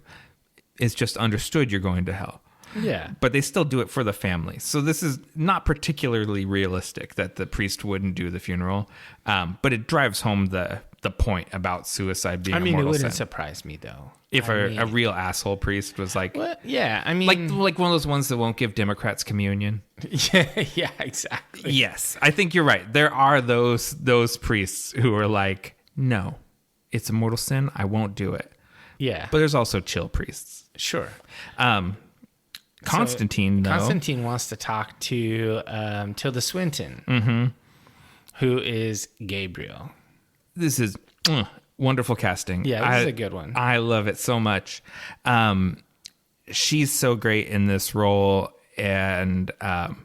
It's just understood you're going to hell. Yeah. But they still do it for the family. So this is not particularly realistic that the priest wouldn't do the funeral. But it drives home the point about suicide being a mortal sin. It wouldn't surprise me, though. If a real asshole priest was like... What? Yeah, I mean... Like one of those ones that won't give Democrats communion. Yeah, exactly. Yes, I think you're right. There are those priests who are like, no, it's a mortal sin. I won't do it. Yeah. But there's also chill priests. Sure. Constantine, though. Constantine wants to talk to Tilda Swinton, who is Gabriel. This is wonderful casting. Yeah, this is a good one. I love it so much. She's so great in this role, and I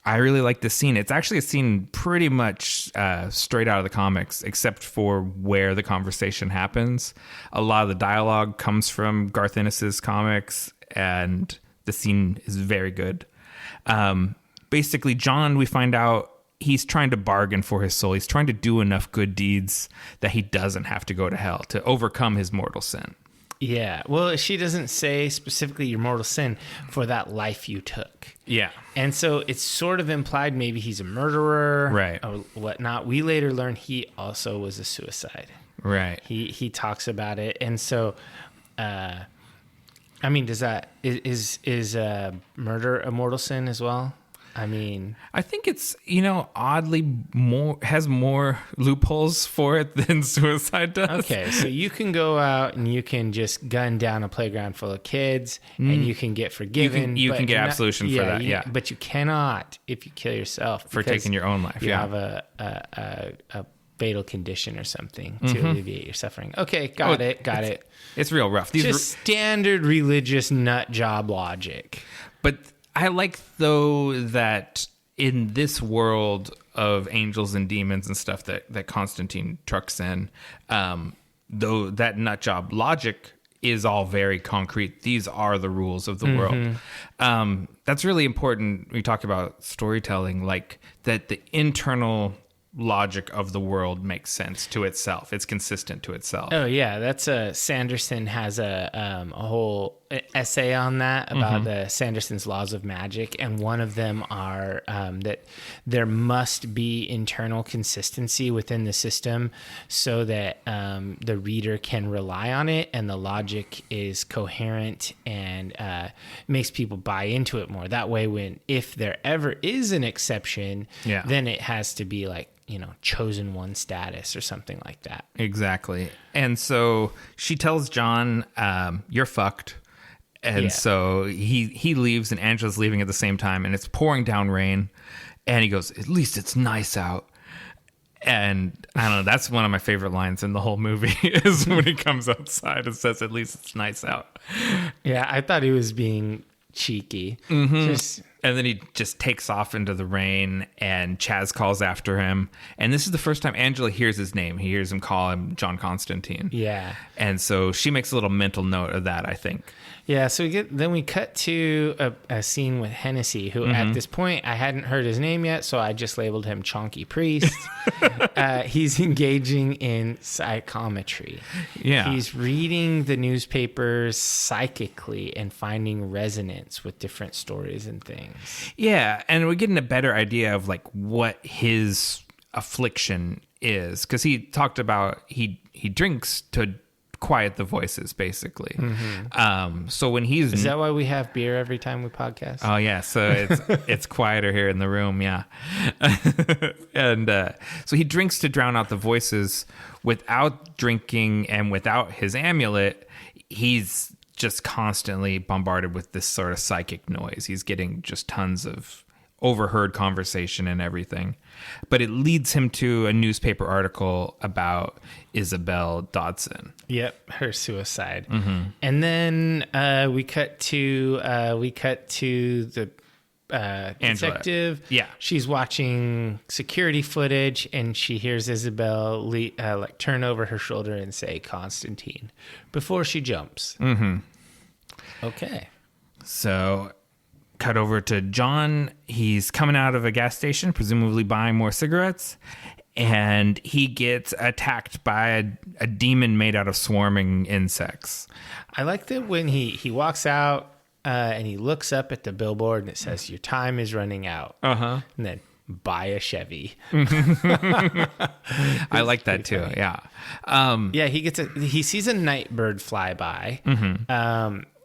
really like this scene. It's actually a scene pretty much straight out of the comics, except for where the conversation happens. A lot of the dialogue comes from Garth Ennis's comics, and the scene is very good. Basically, John, we find out, he's trying to bargain for his soul. He's trying to do enough good deeds that he doesn't have to go to hell to overcome his mortal sin. Yeah. Well, she doesn't say specifically your mortal sin for that life you took. Yeah. And so it's sort of implied maybe he's a murderer. Right. Or whatnot. We later learn he also was a suicide. Right. He talks about it. And so, I mean, is murder a mortal sin as well? I mean, I think it's, oddly has more loopholes for it than suicide does. Okay, so you can go out and you can just gun down a playground full of kids and you can get forgiven. You can get absolution for that, yeah. But you cannot if you kill yourself. For taking your own life, you have a fatal condition or something to alleviate your suffering. Okay, got it. It's real rough. Standard religious nut job logic. But I like, though, that in this world of angels and demons and stuff that Constantine trucks in, though that nut job logic is all very concrete. These are the rules of the world. That's really important. We talk about storytelling, like that the internal logic of the world makes sense to itself. It's consistent to itself. Oh yeah, that's Sanderson has a whole essay on that about the Sanderson's laws of magic, and one of them are that there must be internal consistency within the system so that the reader can rely on it, and the logic is coherent and makes people buy into it more. That way, if there ever is an exception, then it has to be like, chosen one status or something like that. Exactly. And so she tells John, you're fucked. And so he leaves, and Angela's leaving at the same time, and it's pouring down rain. And he goes, at least it's nice out. And I don't know, that's one of my favorite lines in the whole movie is when he comes outside and says, at least it's nice out. Yeah, I thought he was being cheeky. And then he just takes off into the rain, and Chaz calls after him. And this is the first time Angela hears his name. He hears him call him John Constantine. Yeah. And so she makes a little mental note of that, I think. Yeah, so we cut to a scene with Hennessy, who at this point I hadn't heard his name yet, so I just labeled him Chonky Priest. He's engaging in psychometry. Yeah. He's reading the newspapers psychically and finding resonance with different stories and things. Yeah, and we're getting a better idea of like what his affliction is, because he talked about he drinks to quiet the voices, basically. So when is that why we have beer every time we podcast? Oh yeah, so it's quieter here in the room. Yeah. And so he drinks to drown out the voices. Without drinking and without his amulet, he's just constantly bombarded with this sort of psychic noise. He's getting just tons of overheard conversation and everything. But it leads him to a newspaper article about Isabel Dodson. Yep, her suicide. And then we cut to the detective. Yeah, she's watching security footage, and she hears Isabel turn over her shoulder and say Constantine before she jumps. Okay, so cut over to John. He's coming out of a gas station, presumably buying more cigarettes, and he gets attacked by a demon made out of swarming insects. I like that when he walks out and he looks up at the billboard and it says, your time is running out. And then buy a Chevy. I like that too. Funny. Yeah. Yeah, he sees a night bird fly by.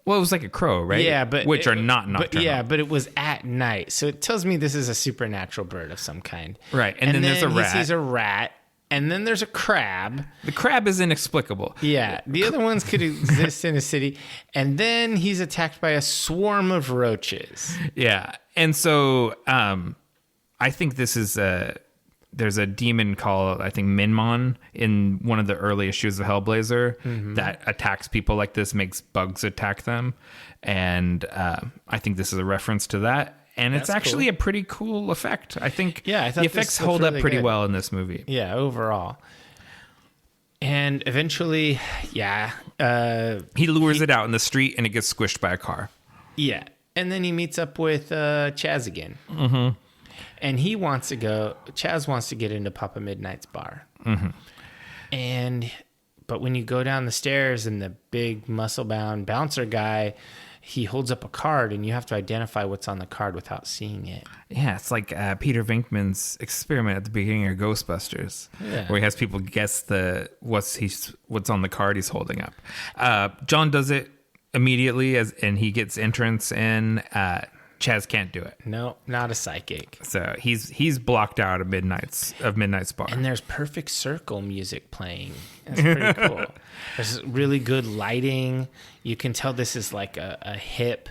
Well, it was like a crow, right? Yeah, but which are not nocturnal. But it was at night, so it tells me this is a supernatural bird of some kind. Right, and then there's a rat. He sees a rat, and then there's a crab. The crab is inexplicable. Yeah, the other ones could exist in a city, and then he's attacked by a swarm of roaches. Yeah, and so I think this is there's a demon called, I think, Minmon in one of the early issues of Heckblazer that attacks people like this, makes bugs attack them. And I think this is a reference to that. And it's actually a pretty cool effect. I think I thought the effects hold up pretty well in this movie. Yeah, overall. And eventually, he lures it out in the street and it gets squished by a car. Yeah. And then he meets up with Chaz again. And Chaz wants to get into Papa Midnight's bar. But when you go down the stairs and the big muscle-bound bouncer guy, he holds up a card and you have to identify what's on the card without seeing it. Yeah, it's like Peter Venkman's experiment at the beginning of Ghostbusters, where he has people guess what's on the card he's holding up. John does it immediately and he gets entrance in. Chaz can't do it. No, not a psychic. So he's blocked out of Midnight's bar. And there's perfect circle music playing. That's pretty cool. There's really good lighting. You can tell this is like a hip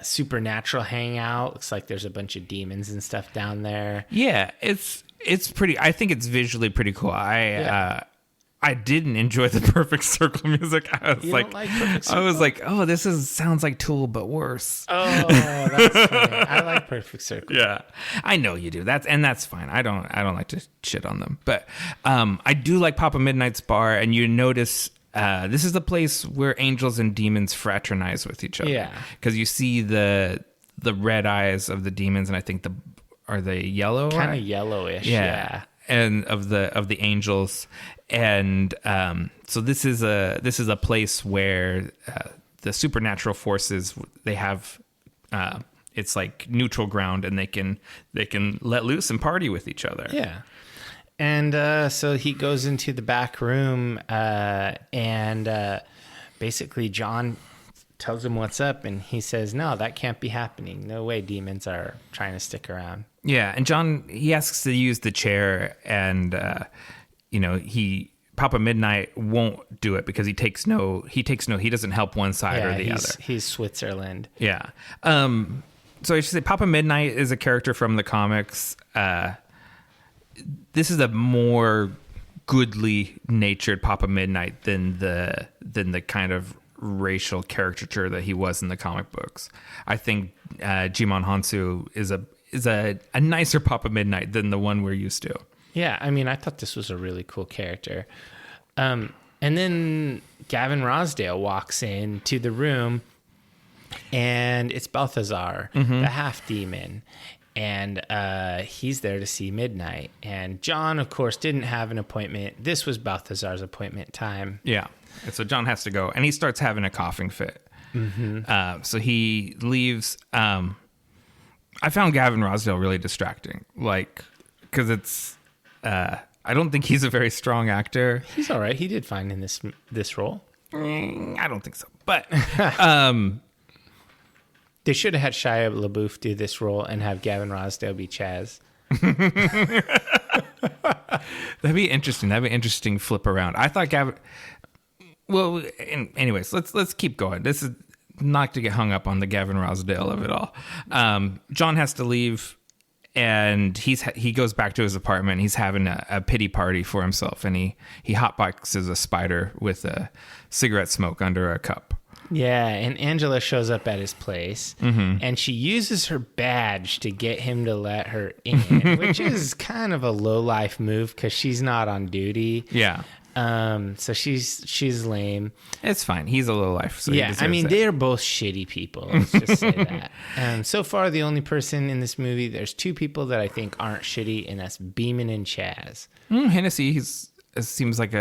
supernatural hangout. Looks like there's a bunch of demons and stuff down there. Yeah, it's pretty. I think it's visually pretty cool. I didn't enjoy the perfect circle music. I was like, oh, this sounds like Tool but worse. Oh, that's funny. I like Perfect Circle. Yeah, I know you do. That's fine. I don't like to shit on them, but I do like Papa Midnight's bar. And you notice this is the place where angels and demons fraternize with each other. Yeah, because you see the red eyes of the demons, and I think are they yellow? Kind of yellowish. Yeah. and of the angels, and so this is a place where the supernatural forces, they have it's like neutral ground, and they can let loose and party with each other. Yeah. And so he goes into the back room, and basically John tells him what's up, and he says, no, that can't be happening. No way demons are trying to stick around. Yeah, and John, he asks to use the chair, and Papa Midnight won't do it because he doesn't help one side or the other. He's Switzerland. Yeah. So I should say Papa Midnight is a character from the comics. This is a more goodly natured Papa Midnight than the kind of racial caricature that he was in the comic books. I think Jimon Hansu is a nicer Papa Midnight than the one we're used to. Yeah, I mean, I thought this was a really cool character. And then Gavin Rosdale walks into the room, and it's Balthazar, the half demon. And he's there to see Midnight. And John, of course, didn't have an appointment. This was Balthazar's appointment time. Yeah. And so John has to go, and he starts having a coughing fit. So he leaves. I found Gavin Rosdale really distracting, because it's. I don't think he's a very strong actor. He's all right. He did fine in this role. I don't think so, but they should have had Shia LaBeouf do this role and have Gavin Rosdale be Chaz. That'd be interesting. That'd be an interesting flip around. I thought Gavin. Well, anyways, let's keep going. This is not to get hung up on the Gavin Rosdale of it all. John has to leave, and he goes back to his apartment. He's having a pity party for himself, and he hotboxes a spider with a cigarette smoke under a cup. Yeah, and Angela shows up at his place, and she uses her badge to get him to let her in, which is kind of a low-life move because she's not on duty. Yeah. So she's lame. It's fine. He's a low life. So yeah, I mean, they're both shitty people. Let's just say that. So far, the only person in this movie, there's two people that I think aren't shitty, and that's Beeman and Chaz. Hennessy, seems like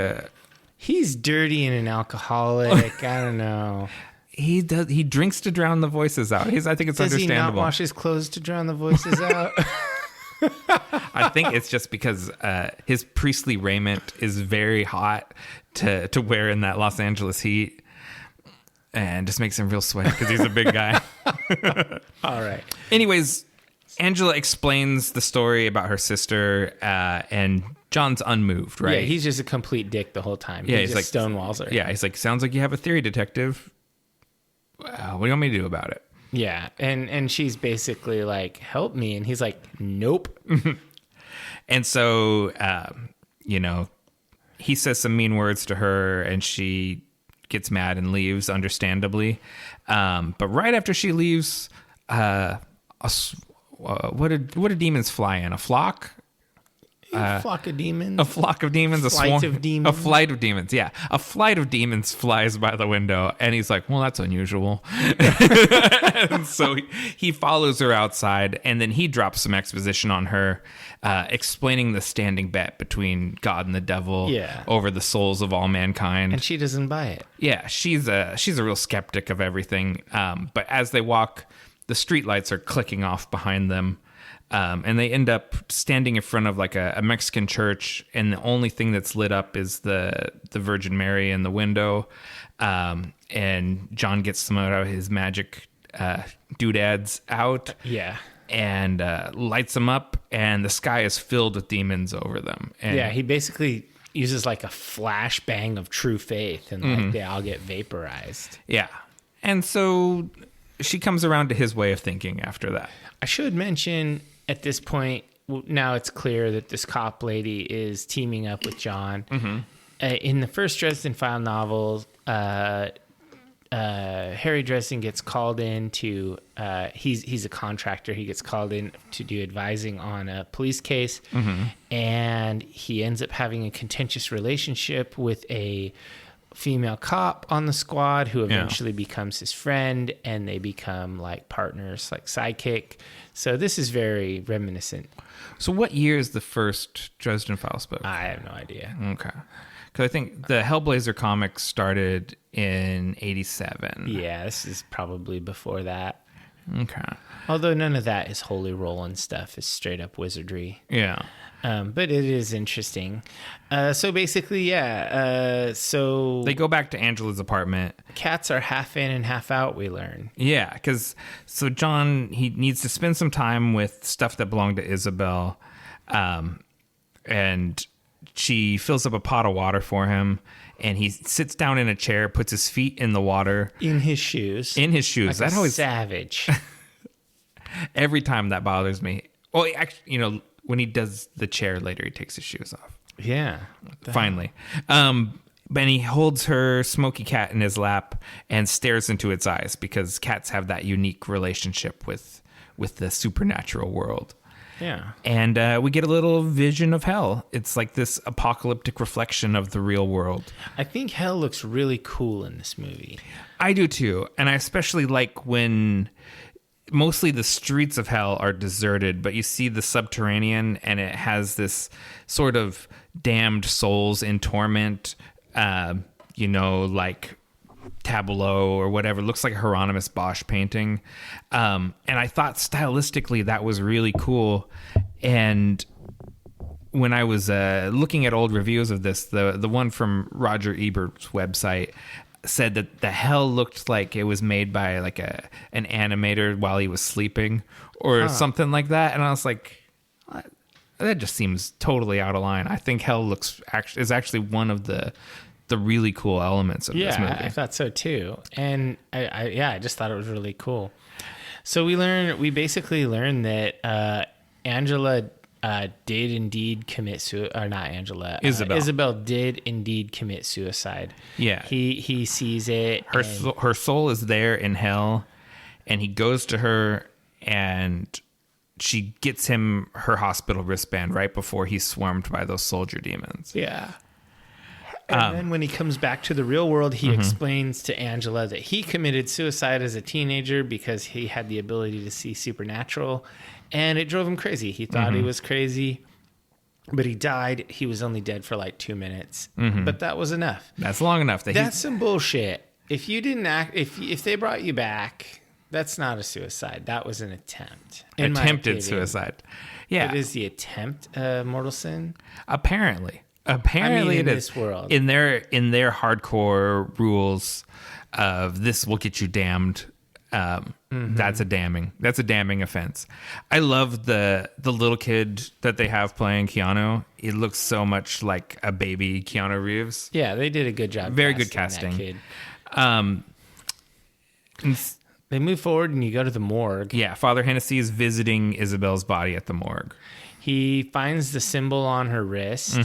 he's dirty and an alcoholic. I don't know. He drinks to drown the voices out. I think it's Does understandable. Does he not wash his clothes to drown the voices out? I think it's just because his priestly raiment is very hot to wear in that Los Angeles heat, and just makes him real sweaty because he's a big guy. All right. Anyways, Angela explains the story about her sister, and John's unmoved, right? Yeah, he's just a complete dick the whole time. Yeah, he's just stonewalls her. Yeah, he's like, sounds like you have a theory, detective. What do you want me to do about it? Yeah, and she's basically like, help me. And he's like, nope. And so, he says some mean words to her, and she gets mad and leaves, understandably. But right after she leaves, what do demons fly in? A flock? A flock of demons. A flock of demons. A flight of demons. Yeah. A flight of demons flies by the window, and he's like, well, that's unusual. And so he follows her outside, and then he drops some exposition on her, explaining the standing bet between God and the devil over the souls of all mankind. And she doesn't buy it. Yeah. She's a real skeptic of everything. But as they walk, the streetlights are clicking off behind them. And they end up standing in front of like a Mexican church, and the only thing that's lit up is the Virgin Mary in the window. And John gets some of his magic doodads out. Yeah. And lights them up, and the sky is filled with demons over them. And yeah, he basically uses like a flashbang of true faith, and like they all get vaporized. Yeah. And so she comes around to his way of thinking after that. I should mention at this point, now it's clear that this cop lady is teaming up with John. In the first Dresden File novel, Harry Dresden gets called in to, he's a contractor. He gets called in to do advising on a police case. And he ends up having a contentious relationship with a female cop on the squad who eventually becomes his friend, and they become like partners, like sidekick. So this is very reminiscent. So what year is the first Dresden Files book? I have no idea. Okay. Because I think the Heckblazer comics started in 87. Yeah, this is probably before that. Okay. Although none of that is holy roll and stuff. It's straight up wizardry. Yeah. But it is interesting. So basically, so They go back to Angela's apartment. cats are half in and half out, we learn. Yeah, because so John, he needs to spend some time with stuff that belonged to Isabel. And she fills up a pot of water for him. And he sits down in a chair, puts his feet in the water. In his shoes. Like that always savage. Every time that bothers me. Well, actually, when he does the chair later, he takes his shoes off. Yeah. Finally. But he holds her smoky cat in his lap and stares into its eyes because cats have that unique relationship with the supernatural world. Yeah. And we get a little vision of hell. It's like this apocalyptic reflection of the real world. I think hell looks really cool in this movie. I do too. And I especially like when mostly the streets of hell are deserted, but you see the subterranean and it has this sort of damned souls in torment, like tableau or whatever. It looks like a Hieronymus Bosch painting. And I thought stylistically that was really cool. And when I was looking at old reviews of this, the one from Roger Ebert's website said that the hell looked like it was made by like an animator while he was sleeping or something like that. And I was like, that just seems totally out of line. I think hell is actually one of the really cool elements of this movie. I thought so too. And I just thought it was really cool. So we basically learned that Angela did indeed commit suicide, or not Angela. Isabel did indeed commit suicide. Yeah. He sees it. Her soul is there in hell, and he goes to her, and she gets him her hospital wristband right before he's swarmed by those soldier demons. Yeah. And then when he comes back to the real world, he explains to Angela that he committed suicide as a teenager because he had the ability to see supernatural, and it drove him crazy. He thought he was crazy, but he died. He was only dead for like 2 minutes, but that was enough. That's long enough. That's some bullshit. If you didn't act, if they brought you back, that's not a suicide. That was an attempt. Attempted suicide. Yeah. But is the attempt a mortal sin? Apparently in it is. This world. In their hardcore rules of this will get you damned. That's a damning offense. I love the little kid that they have playing Keanu. He looks so much like a baby Keanu Reeves. Yeah, they did a good job. Very good casting. That kid. They move forward and you go to the morgue. Yeah, Father Hennessy is visiting Isabel's body at the morgue. He finds the symbol on her wrist.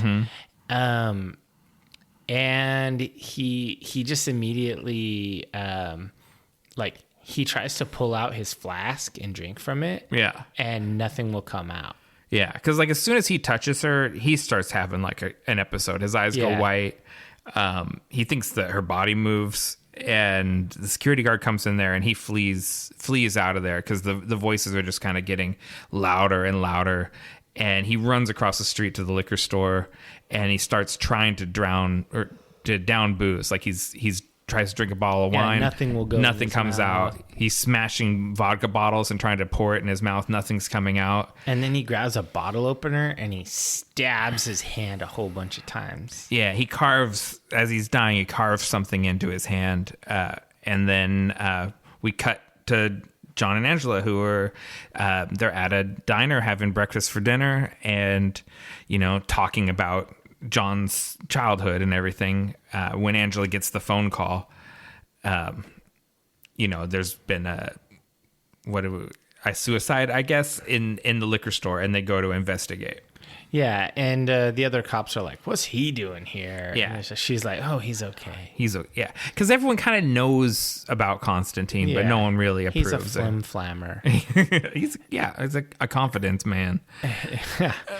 And he just immediately he tries to pull out his flask and drink from it. Yeah. And nothing will come out. Yeah, because like as soon as he touches her, he starts having like an episode. His eyes go white. He thinks that her body moves, and the security guard comes in there and he flees out of there because the voices are just kind of getting louder and louder. And he runs across the street to the liquor store, and he starts trying to down booze. Like he's tries to drink a bottle of wine. Nothing will go. Nothing comes out. He's smashing vodka bottles and trying to pour it in his mouth. Nothing's coming out. And then he grabs a bottle opener and he stabs his hand a whole bunch of times. Yeah, as he's dying, he carves something into his hand. And then we cut to John and Angela, who are they're at a diner having breakfast for dinner, and talking about John's childhood and everything. When Angela gets the phone call, there's been a suicide, I guess, in the liquor store, and they go to investigate. Yeah, and the other cops are like, "What's he doing here?" Yeah. And she's like, "Oh, he's okay. Yeah, because everyone kind of knows about Constantine, but no one really approves. He's a flim-flammer." He's a confidence man.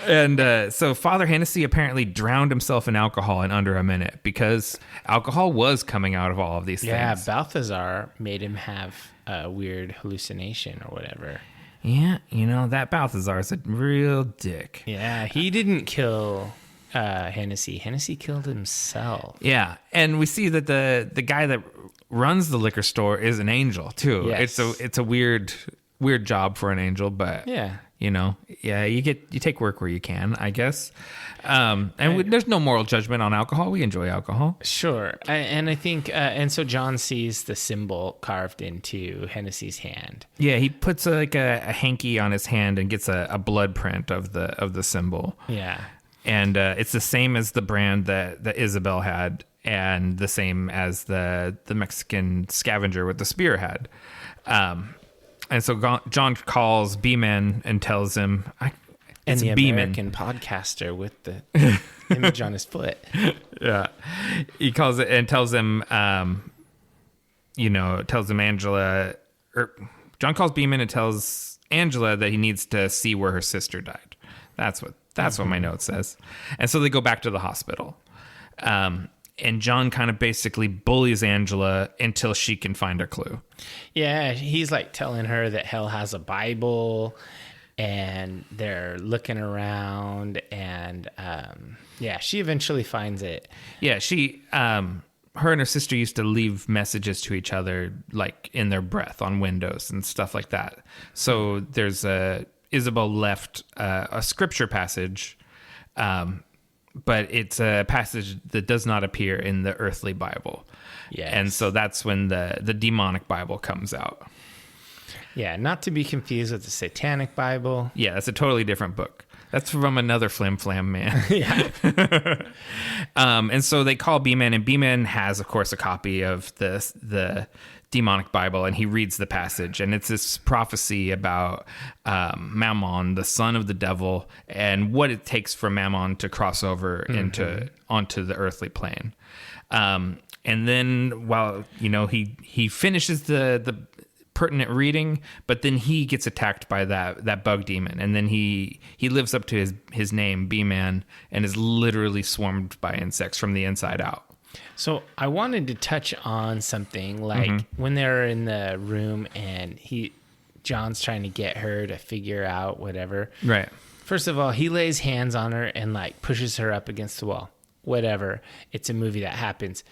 And so Father Hennessy apparently drowned himself in alcohol in under a minute because alcohol was coming out of all of these Yeah, things. Balthazar made him have a weird hallucination or whatever. Yeah, that Balthazar's a real dick. Yeah, he didn't kill Hennessy. Hennessy killed himself. Yeah, and we see that the guy that runs the liquor store is an angel too. Yes. It's a weird job for an angel, but Yeah. you take work where you can, I guess. There's no moral judgment on alcohol. We enjoy alcohol. Sure. And I think, and so John sees the symbol carved into Hennessy's hand. Yeah, he puts a hanky on his hand and gets a blood print of the symbol. Yeah. And it's the same as the brand that Isabel had, and the same as the Mexican scavenger with the spear had. And so John calls B-Man and tells him, And the B-Man. American podcaster with the image on his foot. Yeah. He calls it and tells him, tells him Angela, or John calls Beeman and tells Angela that he needs to see where her sister died. That's what my note says. And so they go back to the hospital. And John kind of basically bullies Angela until she can find a clue. Yeah, he's like telling her that hell has a Bible, and they're looking around, and she eventually finds it. Yeah, she, her and her sister used to leave messages to each other, like in their breath on windows and stuff like that. So there's Isabel left a scripture passage, but it's a passage that does not appear in the earthly Bible. Yes. And so that's when the demonic Bible comes out. Yeah, not to be confused with the Satanic Bible. Yeah, that's a totally different book. That's from another flim flam man. Yeah. And so they call B-Man, and B-Man has, of course, a copy of the demonic Bible, and he reads the passage, and it's this prophecy about Mammon, the son of the devil, and what it takes for Mammon to cross over onto the earthly plane. And then while he finishes the pertinent reading, but then he gets attacked by that bug demon, and then he lives up to his name, B-Man, and is literally swarmed by insects from the inside out. So I wanted to touch on something like when they're in the room and John's trying to get her to figure out whatever. Right. First of all, he lays hands on her and like pushes her up against the wall. Whatever. It's a movie that happens.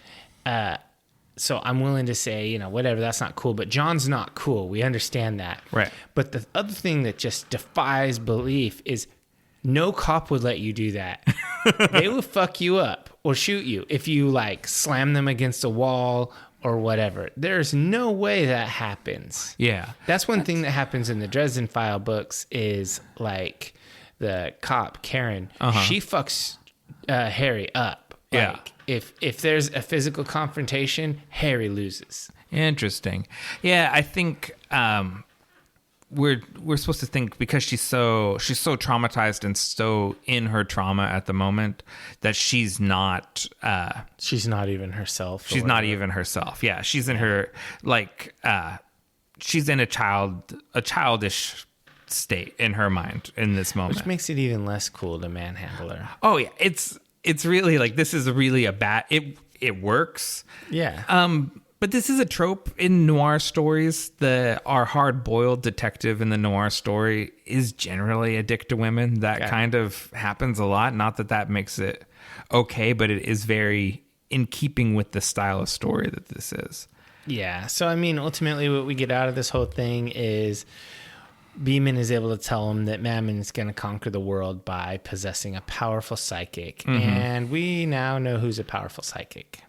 So I'm willing to say, whatever, that's not cool. But John's not cool. We understand that. Right. But the other thing that just defies belief is no cop would let you do that. They will fuck you up or shoot you if you like slam them against a wall or whatever. There's no way that happens. Yeah. That's one thing that happens in the Dresden File books is like the cop, Karen, she fucks Harry up. Yeah. Like, if there's a physical confrontation, Harry loses. Interesting. Yeah, I think we're supposed to think because she's so traumatized and so in her trauma at the moment that she's not even herself. She's not even herself. Yeah, she's in her she's in a childish state in her mind in this moment, which makes it even less cool to manhandle her. Oh yeah, it's really like this is really a bad. It works. Yeah. But this is a trope in noir stories. Our hard-boiled detective in the noir story is generally a dick to women. That kind of happens a lot. Not that makes it okay, but it is very in keeping with the style of story that this is. Yeah. So, I mean, ultimately what we get out of this whole thing is Beeman is able to tell him that Mammon is going to conquer the world by possessing a powerful psychic. Mm-hmm. And we now know who's a powerful psychic.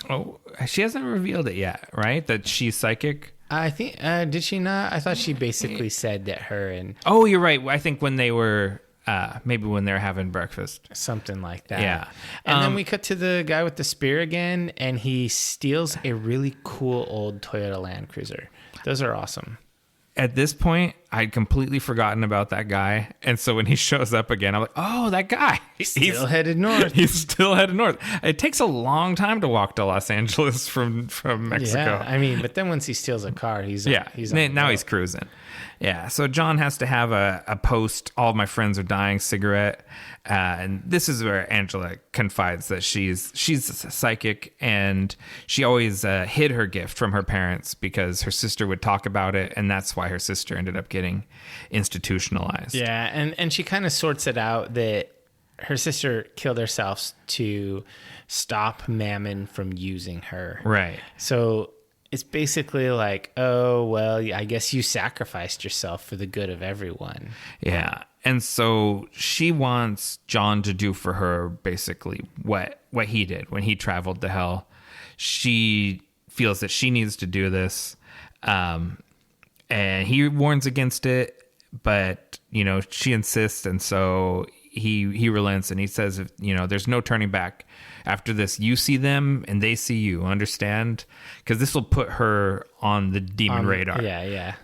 Oh, she hasn't revealed it yet, right? That she's psychic? I think, did she not? I thought she basically said that her and... Oh, you're right. I think when they were, maybe when they're having breakfast. Something like that. Yeah. And then we cut to the guy with the spear again, and he steals a really cool old Toyota Land Cruiser. Those are awesome. At this point, I'd completely forgotten about that guy. And so when he shows up again, I'm like, oh, that guy. He's still headed north. He's still headed north. It takes a long time to walk to Los Angeles from Mexico. Yeah, I mean, but then once he steals a car, he's now he's cruising. Yeah, so John has to have a post, all of my friends are dying cigarette. And this is where Angela confides that she's psychic, and she always hid her gift from her parents because her sister would talk about it, and that's why her sister ended up getting institutionalized. Yeah, and she kind of sorts it out that her sister killed herself to stop Mammon from using her. Right. So it's basically like, oh, well, I guess you sacrificed yourself for the good of everyone. Yeah. And so she wants John to do for her basically what he did when he traveled to hell. She feels that she needs to do this. And he warns against it, but, she insists. And so he relents, and he says, there's no turning back. After this, you see them and they see you, understand? Because this will put her on the demon radar. Yeah.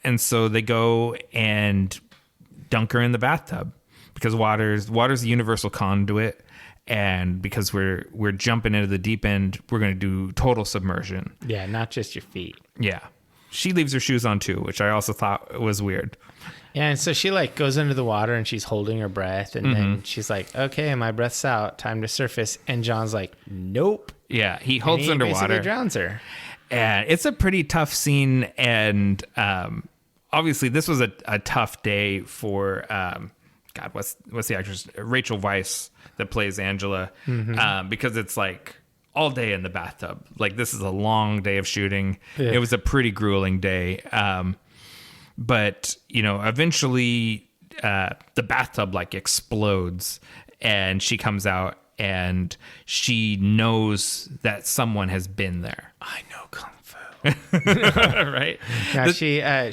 And so they go and dunk her in the bathtub because water's the universal conduit. And because we're jumping into the deep end, we're going to do total submersion. Yeah, not just your feet. Yeah. She leaves her shoes on too, which I also thought was weird. Yeah, and so she goes under the water and she's holding her breath, and then she's like, okay, my breath's out, time to surface. And John's like, nope. Yeah, he holds and he underwater. Basically drowns her. And it's a pretty tough scene, and obviously this was a tough day for what's the actress, Rachel Weisz, that plays Angela, because it's like all day in the bathtub. Like, this is a long day of shooting. Yeah. It was a pretty grueling day. But, eventually the bathtub explodes, and she comes out and she knows that someone has been there. I know Kung Fu. Right? Yeah,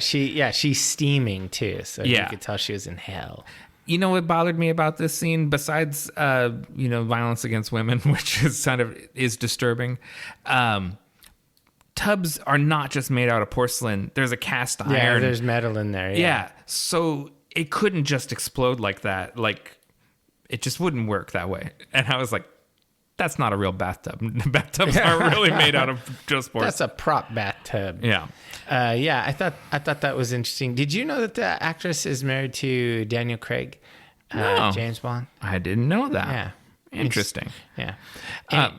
she's steaming too. So you could tell she was in hell. You know what bothered me about this scene, besides violence against women, which is disturbing. Tubs are not just made out of porcelain. There's a cast iron. Yeah, there's metal in there. Yeah, so it couldn't just explode like that. Like, it just wouldn't work that way. And I was like, that's not a real bathtub. Bathtubs aren't really made out of just porcelain. That's a prop bathtub. Yeah. I thought that was interesting. Did you know that the actress is married to Daniel Craig, No. James Bond? I didn't know that. Yeah. Interesting. Yeah.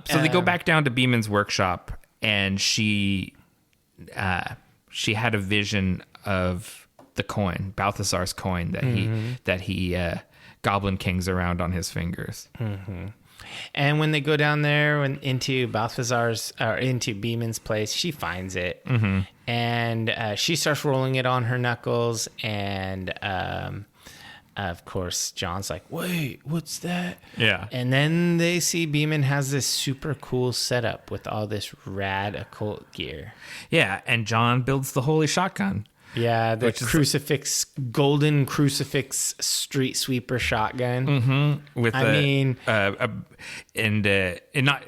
So they go back down to Beeman's workshop, and she had a vision of the coin, Balthazar's coin, that he Goblin Kings around on his fingers. Mm-hmm. And when they go down there into into Beeman's place, she finds it, and she starts rolling it on her knuckles. And of course, John's like, "Wait, what's that?" Yeah. And then they see Beeman has this super cool setup with all this rad occult gear. Yeah, and John builds the holy shotgun. Yeah, the golden crucifix street sweeper shotgun. Mm-hmm. With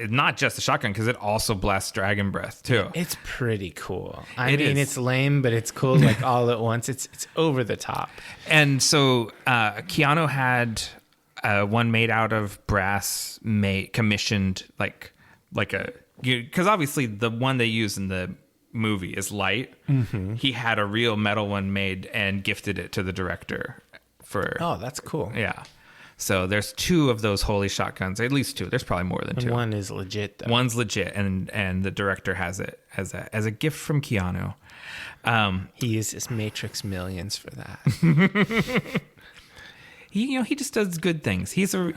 not just the shotgun, because it also blasts dragon breath too. It's pretty cool. It's lame, but it's cool. Like all at once, it's over the top. And so Keanu had one made out of brass, commissioned because obviously the one they use in the movie is light. He had a real metal one made and gifted it to the director for. Oh, that's cool. Yeah. So there's two of those holy shotguns, at least two. There's probably more than two. One is legit, though. One's legit, and the director has it as a gift from Keanu. He uses Matrix Millions for that. He just does good things. He's a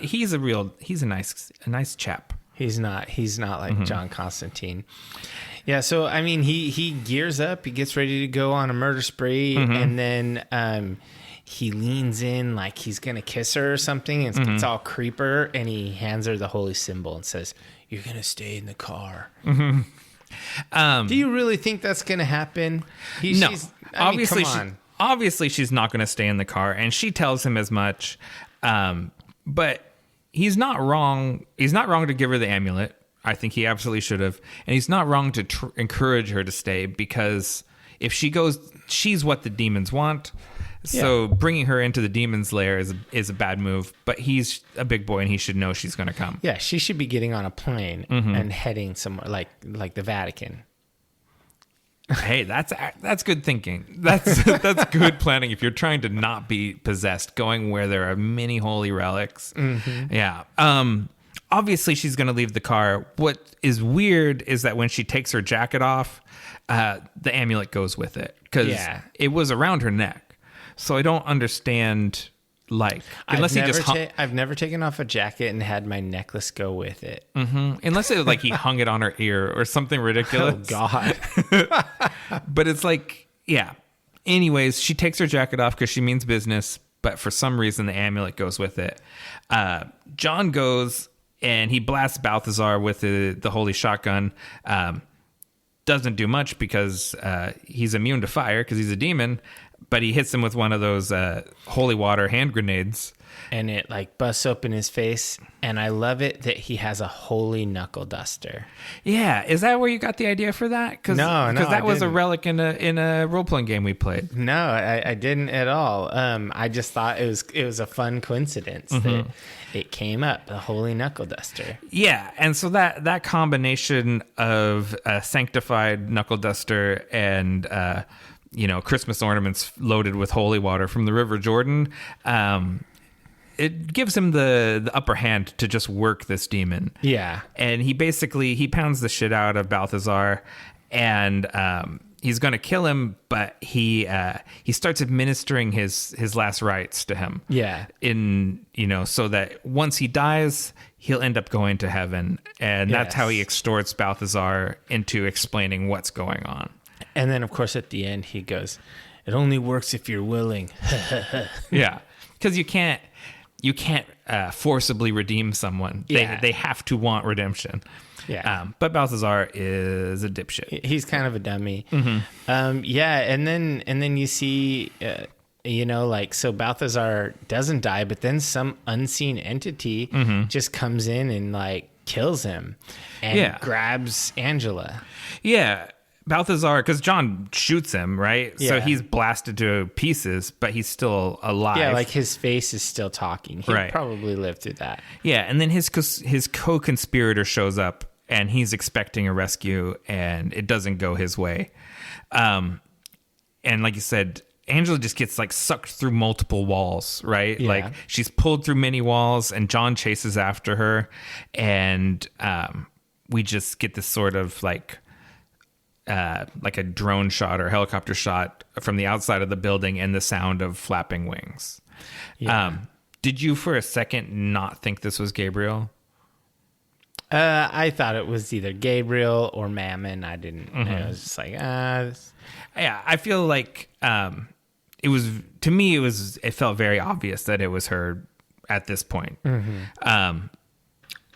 nice chap. He's not like John Constantine. Yeah, so he gears up, he gets ready to go on a murder spree, and then he leans in like he's gonna kiss her or something, and it's all creeper, and he hands her the holy symbol and says, "You're gonna stay in the car." Do you really think that's gonna happen? No, obviously she's not gonna stay in the car, and she tells him as much. But he's not wrong. He's not wrong to give her the amulet. I think he absolutely should have. And he's not wrong to encourage her to stay, because if she goes, she's what the demons want. So bringing her into the demon's lair is a bad move, but he's a big boy and he should know she's going to come. Yeah, she should be getting on a plane and heading somewhere like the Vatican. Hey, that's good thinking. That's good planning if you're trying to not be possessed, going where there are many holy relics. Yeah. Obviously she's going to leave the car. What is weird is that when she takes her jacket off, the amulet goes with it because it was around her neck. So I don't understand, like, unless I've never taken off a jacket and had my necklace go with it. Unless it was like he hung it on her ear or something ridiculous. Oh, God. But it's like, yeah. Anyways, she takes her jacket off because she means business, but for some reason the amulet goes with it. John goes and he blasts Balthazar with the holy shotgun. Doesn't do much because he's immune to fire because he's a demon. But he hits him with one of those holy water hand grenades. And it like busts open his face. And I love it that he has a holy knuckle duster. Yeah. Is that where you got the idea for that? No, because that was a relic in a role-playing game we played. No, I didn't at all. I just thought it was a fun coincidence that it came up, the holy knuckle duster. Yeah. And so that combination of sanctified knuckle duster and Christmas ornaments loaded with holy water from the River Jordan, it gives him the upper hand to just work this demon. Yeah. And he pounds the shit out of Balthazar, and he's going to kill him, but he starts administering his last rites to him. Yeah. So that once he dies, he'll end up going to heaven. And that's how he extorts Balthazar into explaining what's going on. And then, of course, at the end, he goes, "It only works if you're willing." Yeah, because you can't forcibly redeem someone. They have to want redemption. Yeah. But Balthazar is a dipshit. He's kind of a dummy. And then you see, so Balthazar doesn't die, but then some unseen entity just comes in and like kills him and grabs Angela. Yeah. Balthazar, because John shoots him, right? Yeah. So he's blasted to pieces, but he's still alive. Yeah, like his face is still talking. He'll probably live through that. Yeah, and then his co-conspirator shows up, and he's expecting a rescue, and it doesn't go his way. And like you said, Angela just gets like sucked through multiple walls, right? Yeah. Like she's pulled through many walls, and John chases after her, and we just get this sort of like a drone shot or helicopter shot from the outside of the building and the sound of flapping wings. Yeah. Did you for a second not think this was Gabriel? I thought it was either Gabriel or Mammon. I didn't. I was just like, Yeah, I feel like it was, to me, it felt very obvious that it was her at this point.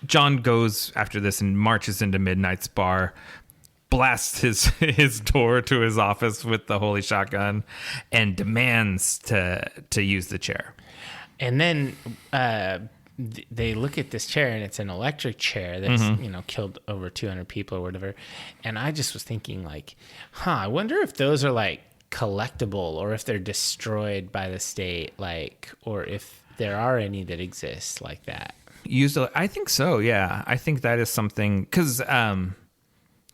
John goes after this and marches into Midnight's bar, blasts his door to his office with the holy shotgun, and demands to use the chair. And then they look at this chair, and it's an electric chair that's killed over 200 people or whatever. And I just was thinking like, I wonder if those are like collectible or if they're destroyed by the state, like, or if there are any that exist like that. I think so. Yeah, I think that is something because.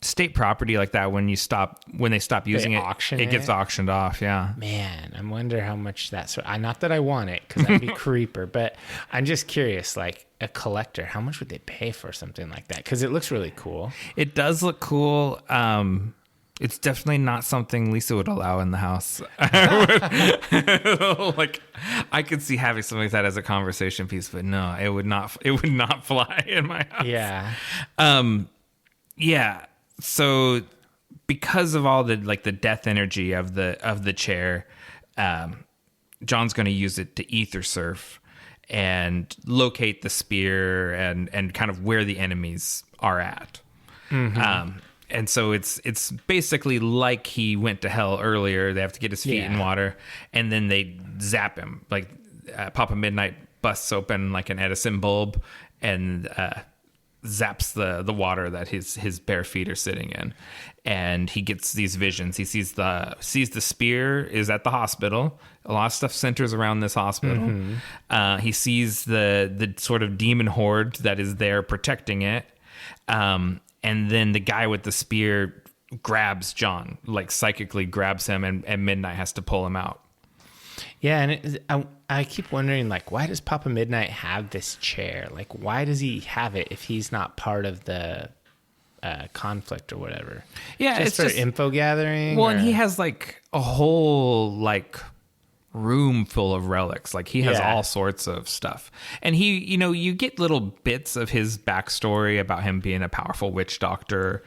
State property like that, when they stop using it gets auctioned off. Yeah, man, I wonder how much that's not that I want it because that'd be creeper, but I'm just curious, like a collector, how much would they pay for something like that? Because it looks really cool. It does look cool. It's definitely not something Lisa would allow in the house. Like, I could see having something like that as a conversation piece, but no, it would not fly in my house. Yeah. So because of all the death energy of the chair, John's going to use it to ether surf and locate the spear and kind of where the enemies are at. And so it's basically like he went to hell earlier. They have to get his feet in water, and then they zap him. Like Papa Midnight busts open like an Edison bulb, and zaps the water that his bare feet are sitting in, and he gets these visions. He sees the spear is at the hospital. A lot of stuff centers around this hospital. He sees the sort of demon horde that is there protecting it, and then the guy with the spear grabs John, like psychically grabs him, and Midnight has to pull him out. Yeah, and I keep wondering, like, why does Papa Midnight have this chair? Like, why does he have it if he's not part of the conflict or whatever? Yeah, just for info gathering. Well, and he has like a whole like room full of relics. Like he has all sorts of stuff, and he, you get little bits of his backstory about him being a powerful witch doctor.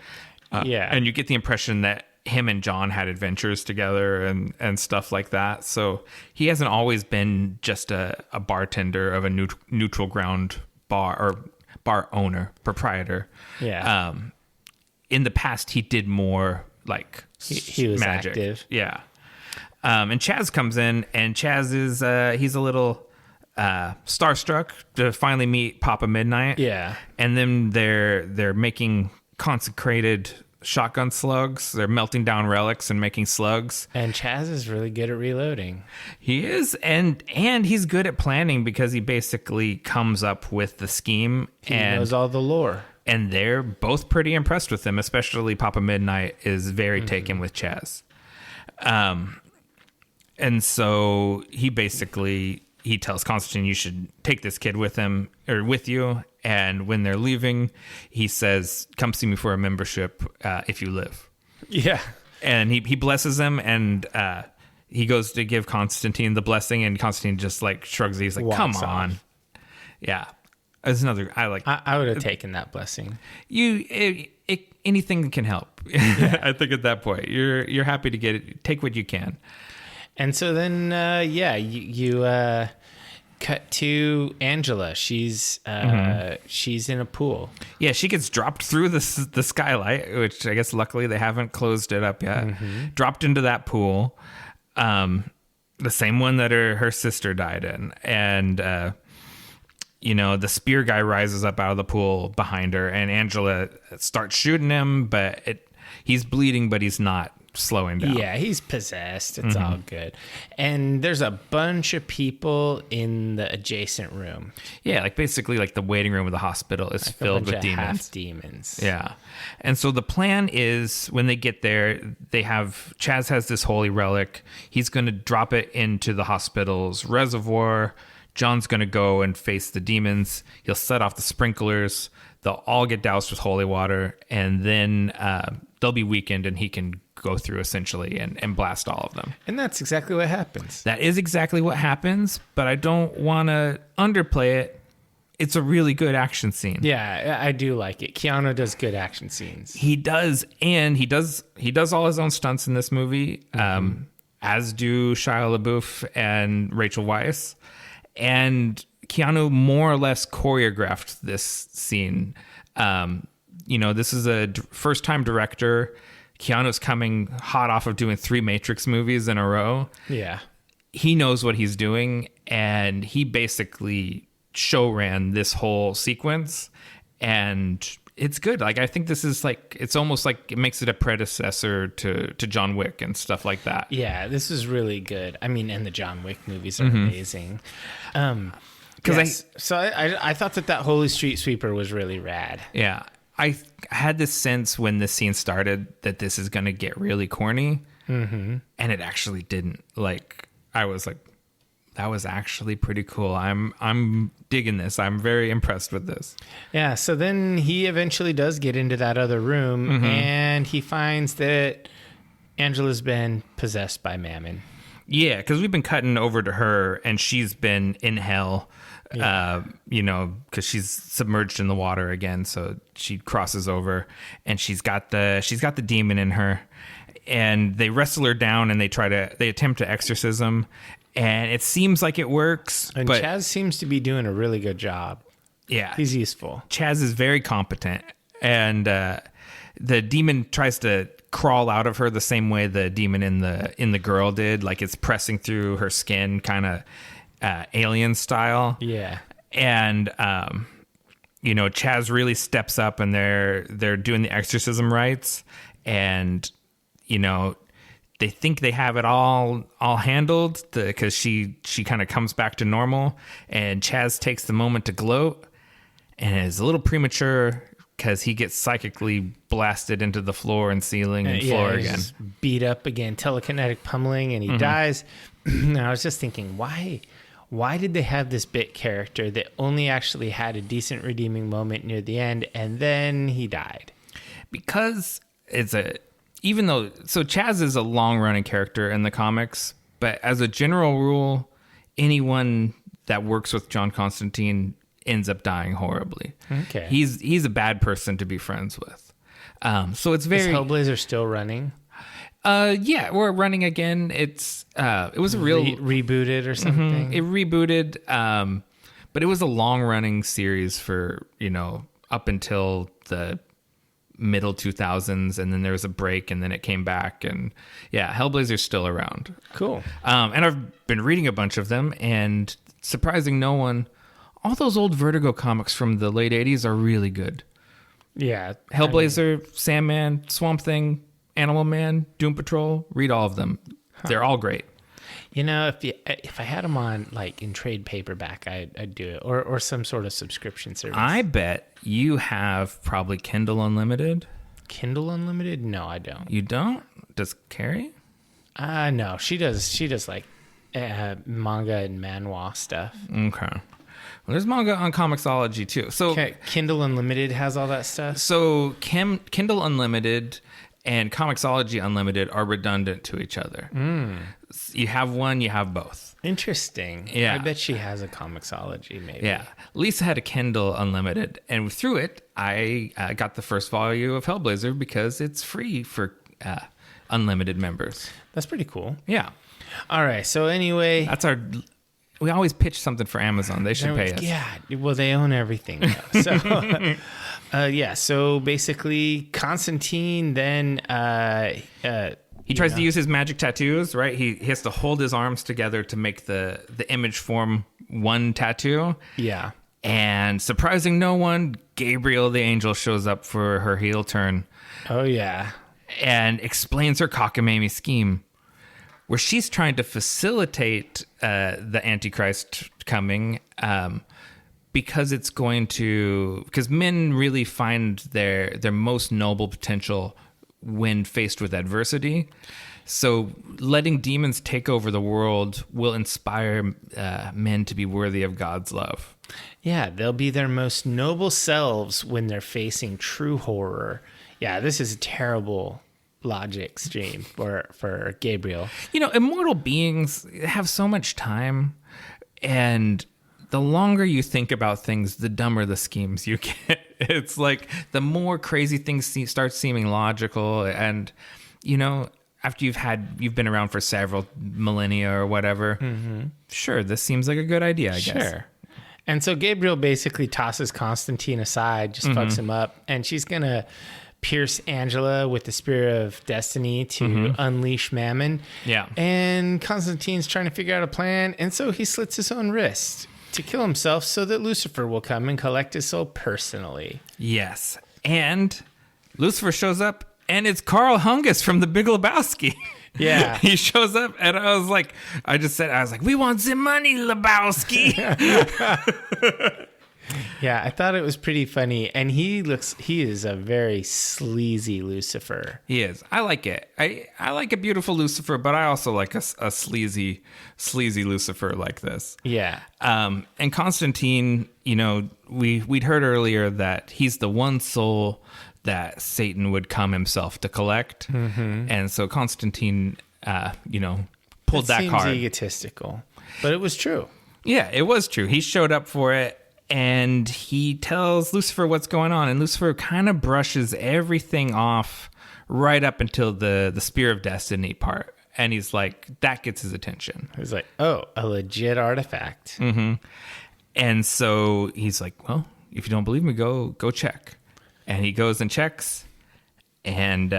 And you get the impression that him and John had adventures together and stuff like that. So he hasn't always been just a bartender of a neutral ground bar, or bar owner, proprietor. Yeah. In the past, he did more like he was magic. Active. Yeah. And Chaz comes in, and Chaz is he's a little starstruck to finally meet Papa Midnight. Yeah. And then they're making consecrated shotgun slugs. They're melting down relics and making slugs. And Chaz is really good at reloading. He is, and he's good at planning, because he basically comes up with the scheme. He knows all the lore. And they're both pretty impressed with him, especially Papa Midnight is very taken with Chaz. And so he tells Constantine, you should take this kid with him, or with you. And when they're leaving, he says, come see me for a membership if you live. Yeah. And he blesses him, and he goes to give Constantine the blessing, and Constantine just like shrugs. He's like, come on. Off. Yeah. There's another, I would have taken that blessing. Anything can help. Yeah. I think at that point, you're happy to get it. Take what you can. And so then, you cut to Angela. She's in a pool. Yeah, she gets dropped through the skylight, which I guess luckily they haven't closed it up yet. Dropped into that pool, the same one that her sister died in. And the spear guy rises up out of the pool behind her, and Angela starts shooting him, but he's bleeding, but he's not slowing down. Yeah, he's possessed. It's all good. And there's a bunch of people in the adjacent room. Yeah, like basically like the waiting room of the hospital is filled with demons. Half demons. Yeah. And so the plan is, when they get there, Chaz has this holy relic. He's going to drop it into the hospital's reservoir. John's going to go and face the demons. He'll set off the sprinklers. They'll all get doused with holy water, and then they'll be weakened, and he can go through essentially and blast all of them. And that's exactly what happens. That is exactly what happens, but I don't want to underplay it. It's a really good action scene. Yeah, I do like it. Keanu does good action scenes. He does, and he does all his own stunts in this movie, as do Shia LaBeouf and Rachel Weisz. And Keanu more or less choreographed this scene. This is a first-time director. Keanu's coming hot off of doing 3 Matrix movies in a row. Yeah. He knows what he's doing, and he basically show ran this whole sequence, and it's good. Like, I think this is like, it's almost like it makes it a predecessor to John Wick and stuff like that. Yeah, this is really good. I mean, and the John Wick movies are amazing. I thought that Holy Street Sweeper was really rad. Yeah. I had this sense when this scene started that this is going to get really corny, and it actually didn't. Like, I was like, that was actually pretty cool. I'm digging this. I'm very impressed with this. Yeah, so then he eventually does get into that other room, and he finds that Angela's been possessed by Mammon. Yeah, because we've been cutting over to her, and she's been in hell. Yeah. Because she's submerged in the water again, so she crosses over, and she's got the demon in her, and they wrestle her down, and they attempt to exorcism, and it seems like it works. And but Chaz seems to be doing a really good job. Yeah, he's useful. Chaz is very competent, and the demon tries to crawl out of her the same way the demon in the girl did, like it's pressing through her skin, kind of alien style. Yeah. And Chaz really steps up and they're doing the exorcism rites, and they think they have it all handled because she kind of comes back to normal, and Chaz takes the moment to gloat, and is a little premature because he gets psychically blasted into the floor and ceiling and floor again. Just beat up again, telekinetic pummeling, and he dies. And I was just thinking, why did they have this bit character that only actually had a decent redeeming moment near the end, and then he died? Because Chaz is a long-running character in the comics, but as a general rule, anyone that works with John Constantine ends up dying horribly. Okay. He's a bad person to be friends with. So it's very... Is Heckblazer still running? Yeah, we're running again. It was a real... rebooted or something? It rebooted, but it was a long-running series for, up until the middle 2000s, and then there was a break, and then it came back, and yeah, Hellblazer's still around. Cool. And I've been reading a bunch of them, and surprising no one, all those old Vertigo comics from the late 80s are really good. Yeah. Hellblazer, Sandman, Swamp Thing, Animal Man, Doom Patrol, read all of them. They're all great. If I had them on in trade paperback, I'd do it, or some sort of subscription service. I bet you have probably Kindle Unlimited. Kindle Unlimited? No, I don't. You don't? Does Carrie? No, she does manga and manhwa stuff. Okay. Well, there's manga on Comixology too. So Kindle Unlimited has all that stuff. So Kindle Unlimited and Comixology Unlimited are redundant to each other. You have one, you have both. Interesting. Yeah. I bet she has a Comixology, maybe. Yeah. Lisa had a Kindle Unlimited, and through it, I got the first volume of Hellblazer because it's free for Unlimited members. That's pretty cool. Yeah. All right. So anyway... We always pitch something for Amazon. They should pay us. Yeah. Well, they own everything. So... so basically Constantine then he tries to use his magic tattoos, right? He has to hold his arms together to make the image form one tattoo. Yeah. And surprising no one, Gabriel the angel shows up for her heel turn. Oh yeah. And explains her cockamamie scheme, where she's trying to facilitate the Antichrist coming, because men really find their most noble potential when faced with adversity. So letting demons take over the world will inspire men to be worthy of God's love. Yeah, they'll be their most noble selves when they're facing true horror. Yeah, this is a terrible logic stream for Gabriel. Immortal beings have so much time, and the longer you think about things, the dumber the schemes you get. It's like the more crazy things start seeming logical, and after you've been around for several millennia or whatever, sure, this seems like a good idea, I guess. Sure. And so Gabriel basically tosses Constantine aside, just fucks him up, and she's gonna pierce Angela with the spear of destiny to unleash Mammon. Yeah. And Constantine's trying to figure out a plan, and so he slits his own wrist to kill himself so that Lucifer will come and collect his soul personally. Yes. And Lucifer shows up, and it's Carl Hungus from The Big Lebowski. Yeah. He shows up, and I was like, we want the money, Lebowski. Yeah, I thought it was pretty funny. And he is a very sleazy Lucifer. He is. I like it. I like a beautiful Lucifer, but I also like a sleazy Lucifer like this. Yeah. And Constantine, we'd heard earlier that he's the one soul that Satan would come himself to collect. And so Constantine, pulled that card. Seems egotistical, but it was true. Yeah, it was true. He showed up for it. And he tells Lucifer what's going on, and Lucifer kind of brushes everything off right up until the Spear of Destiny part. And he's like, that gets his attention. He's like, oh, a legit artifact. And so he's like, well, if you don't believe me, go check. And he goes and checks, and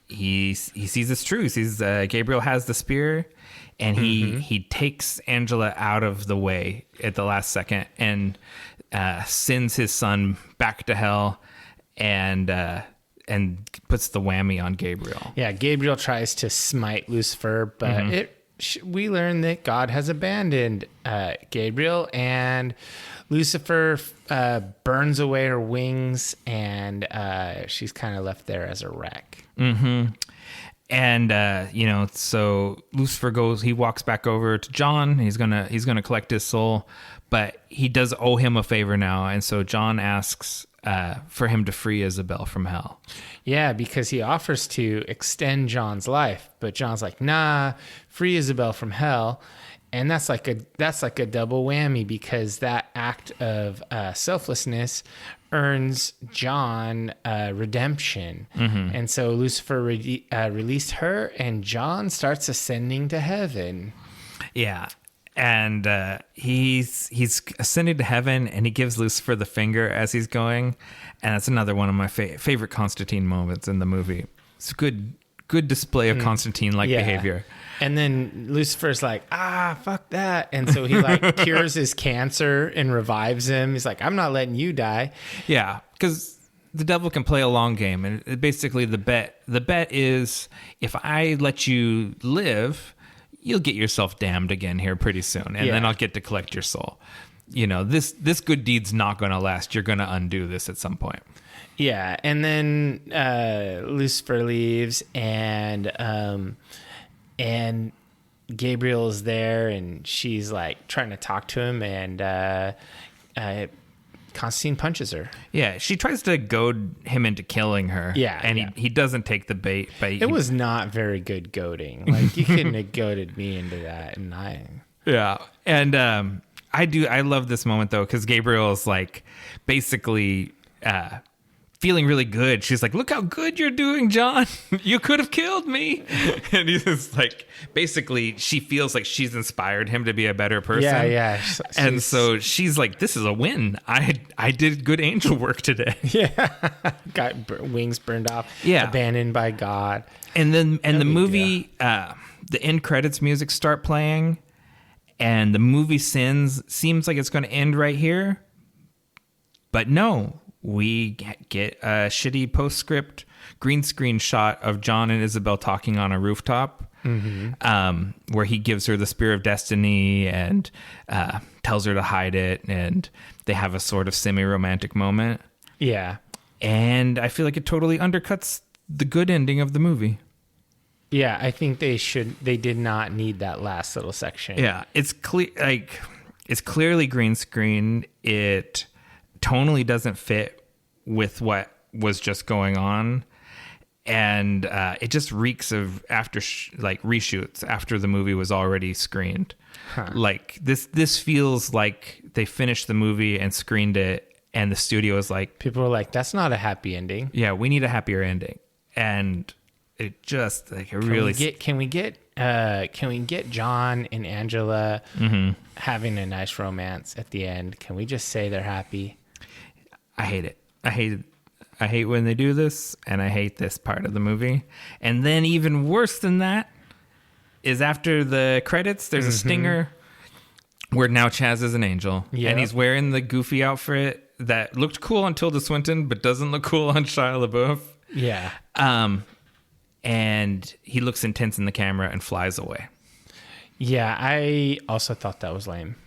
he sees it's true. He sees Gabriel has the spear, and he takes Angela out of the way at the last second and sends his son back to hell, and puts the whammy on Gabriel. Yeah, Gabriel tries to smite Lucifer, but we learn that God has abandoned Gabriel, and Lucifer burns away her wings, and she's kind of left there as a wreck. Mm-hmm. And so Lucifer he walks back over to John. He's gonna collect his soul, but he does owe him a favor now, and so John asks for him to free Isabel from hell. Yeah, because he offers to extend John's life, but John's like, nah, free Isabel from hell. And that's like a double whammy, because that act of selflessness earns John redemption. And so Lucifer released her, and John starts ascending to heaven. Yeah. And he's ascended to heaven, and he gives Lucifer the finger as he's going. And that's another one of my favorite Constantine moments in the movie. It's a good display of Constantine-like behavior. And then Lucifer's like, fuck that. And so he like cures his cancer and revives him. He's like, I'm not letting you die. Yeah, because the devil can play a long game. And basically the bet is, if I let you live, you'll get yourself damned again here pretty soon. And then I'll get to collect your soul. This good deed's not going to last. You're going to undo this at some point. Yeah. And then Lucifer leaves, and Gabriel is there, and she's like trying to talk to him, and Constantine punches her. Yeah, she tries to goad him into killing her. Yeah, and he doesn't take the bait. But it was not very good goading. Like, you couldn't have goaded me into that, and I love this moment though, because Gabriel is like basically feeling really good. She's like, look how good you're doing, John. You could have killed me. And he's just like, basically she feels like she's inspired him to be a better person. Yeah. And so she's like, this is a win. I did good angel work today. Yeah. Got wings burned off. Yeah. Abandoned by God. And then the movie, the end credits music start playing, and the movie seems like it's going to end right here. But no. We get a shitty postscript green screen shot of John and Isabel talking on a rooftop, where he gives her the Spear of Destiny and tells her to hide it, and they have a sort of semi-romantic moment. Yeah. And I feel like it totally undercuts the good ending of the movie. Yeah, I think they did not need that last little section. Yeah, it's clearly green screen. It tonally doesn't fit with what was just going on, and it just reeks of reshoots after the movie was already screened. Like this feels like they finished the movie and screened it, and the studio was like, people were like, that's not a happy ending. Yeah, we need a happier ending. And it just like it can we get John and Angela having a nice romance at the end? Can we just say they're happy? I hate it. I hate when they do this, and I hate this part of the movie. And then even worse than that is after the credits, there's a stinger where now Chaz is an angel. Yep. And he's wearing the goofy outfit that looked cool on Tilda Swinton, but doesn't look cool on Shia LaBeouf. Yeah. And he looks intense in the camera and flies away. Yeah, I also thought that was lame.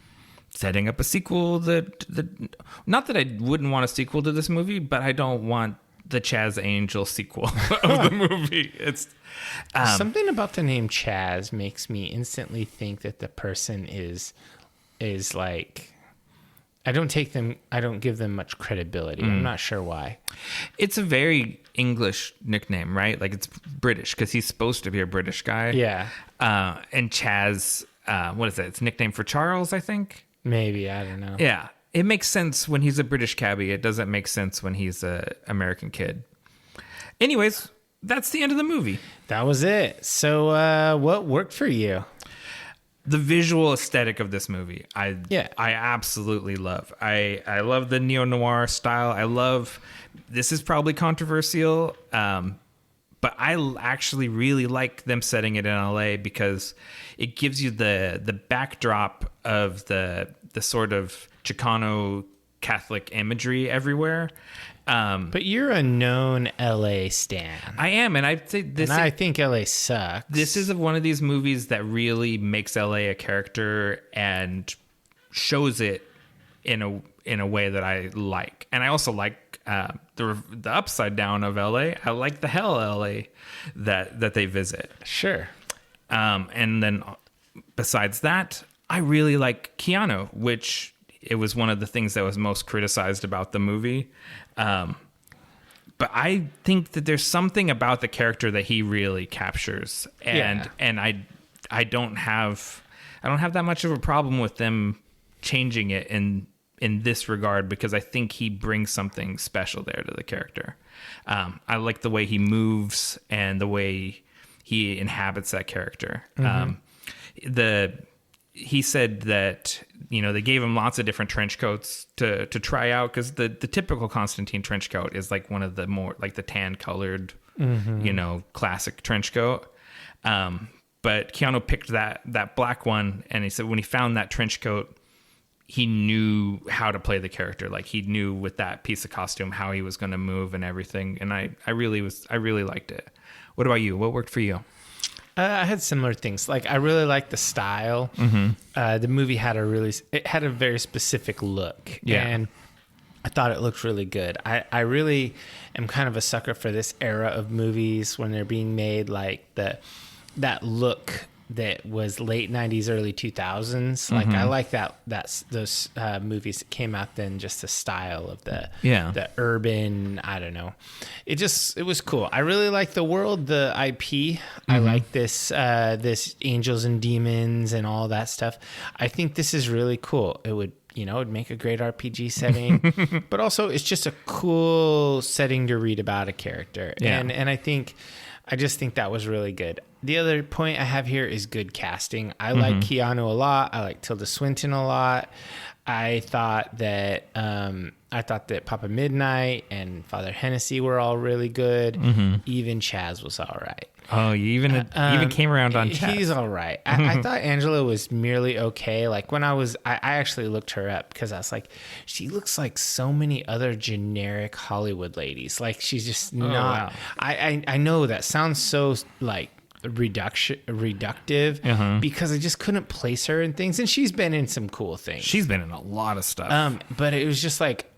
Setting up a sequel not that I wouldn't want a sequel to this movie, but I don't want the Chaz Angel sequel of the movie. It's something about the name Chaz makes me instantly think that the person is like, I don't give them much credibility. I'm not sure why. It's a very English nickname, right? Like, it's British because he's supposed to be a British guy. Yeah. And Chaz, what is it? It's a nickname for Charles, I think. Maybe, I don't know. Yeah. It makes sense when he's a British cabbie. It doesn't make sense when he's an American kid. Anyways, that's the end of the movie. That was it. So what worked for you? The visual aesthetic of this movie, I absolutely love. I love the neo-noir style. This is probably controversial, But I actually really like them setting it in LA because it gives you the backdrop of the sort of Chicano Catholic imagery everywhere. But you're a known LA stan. I am, and I'd say this. And I think LA sucks. This is one of these movies that really makes LA a character and shows it in a way that I like. And I also like the upside down of LA. I like the hell LA that they visit. Sure. And then besides that, I really like Keanu, which it was one of the things that was most criticized about the movie. But I think that there's something about the character that he really captures, and I don't have that much of a problem with them changing it in this regard, because I think he brings something special there to the character. I like the way he moves and the way he inhabits that character. He said that, they gave him lots of different trench coats to try out, because the typical Constantine trench coat is like one of the more like the tan colored, classic trench coat. But Keanu picked that black one, and he said when he found that trench coat, he knew how to play the character. Like he knew with that piece of costume how he was going to move and everything. And I really liked it. What about you? What worked for you? I had similar things. Like I really liked the style. The movie had a very specific look, and I thought it looked really good. I really am kind of a sucker for this era of movies when they're being made, like that look that was late 90s, early 2000s. Like I like those movies that came out then, just the style of the urban, I don't know. It was cool. I really like the world, the IP. I like this Angels and Demons and all that stuff. I think this is really cool. It would, it'd make a great RPG setting, but also it's just a cool setting to read about a character. Yeah. And I just think that was really good. The other point I have here is good casting. I like Keanu a lot. I like Tilda Swinton a lot. I thought that Papa Midnight and Father Hennessy were all really good. Even Chaz was all right. Oh, you even came around on Chaz. He's all right. I thought Angela was merely okay. Like when I actually looked her up because I was like, she looks like so many other generic Hollywood ladies. Like she's just not. Wow. I know that sounds so like reductive because I just couldn't place her in things, and she's been in some cool things. She's been in a lot of stuff. But it was just like,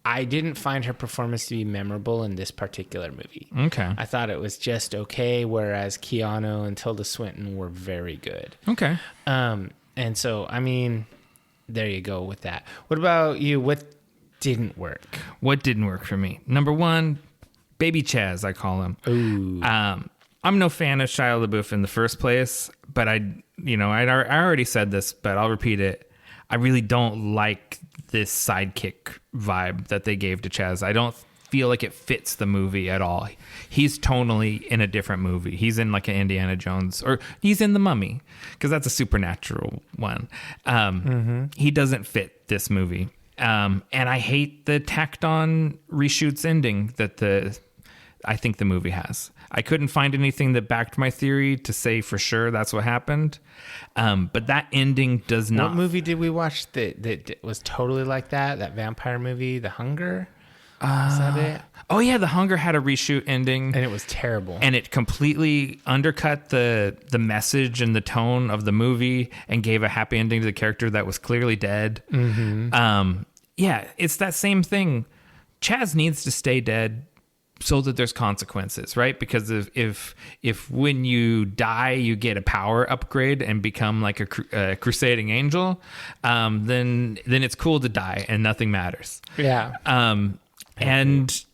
I didn't find her performance to be memorable in this particular movie. Okay. I thought it was just okay, whereas Keanu and Tilda Swinton were very good. Okay. And so, I mean, there you go with that. What about you? What didn't work? What didn't work for me? Number one, Baby Chaz, I call him. Ooh. I'm no fan of Shia LaBeouf in the first place, but I already said this, but I'll repeat it. I really don't like this sidekick vibe that they gave to Chaz. I don't feel like it fits the movie at all. He's tonally in a different movie. He's in like an Indiana Jones, or he's in The Mummy, because that's a supernatural one. He doesn't fit this movie. And I hate the tacked on reshoots ending that I think the movie has. I couldn't find anything that backed my theory to say for sure that's what happened. But that ending does not. What movie did we watch that was totally like that? That vampire movie, The Hunger? Is that it? Oh, yeah. The Hunger had a reshoot ending. And it was terrible. And it completely undercut the message and the tone of the movie and gave a happy ending to the character that was clearly dead. Yeah, it's that same thing. Chaz needs to stay dead so that there's consequences, right? Because if when you die you get a power upgrade and become like a crusading angel, then it's cool to die and nothing matters. Yeah. And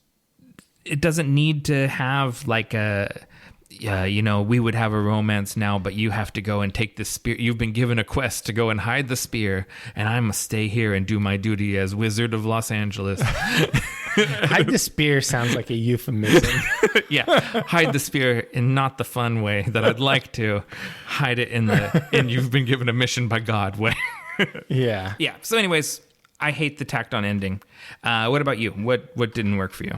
it doesn't need to have like we would have a romance now, but you have to go and take the spear. You've been given a quest to go and hide the spear, and I must stay here and do my duty as Wizard of Los Angeles. Hide the spear sounds like a euphemism. Yeah, hide the spear in not the fun way that I'd like to. Hide it in you've been given a mission by God way. Yeah. Yeah. So anyways, I hate the tacked on ending. What about you? What didn't work for you?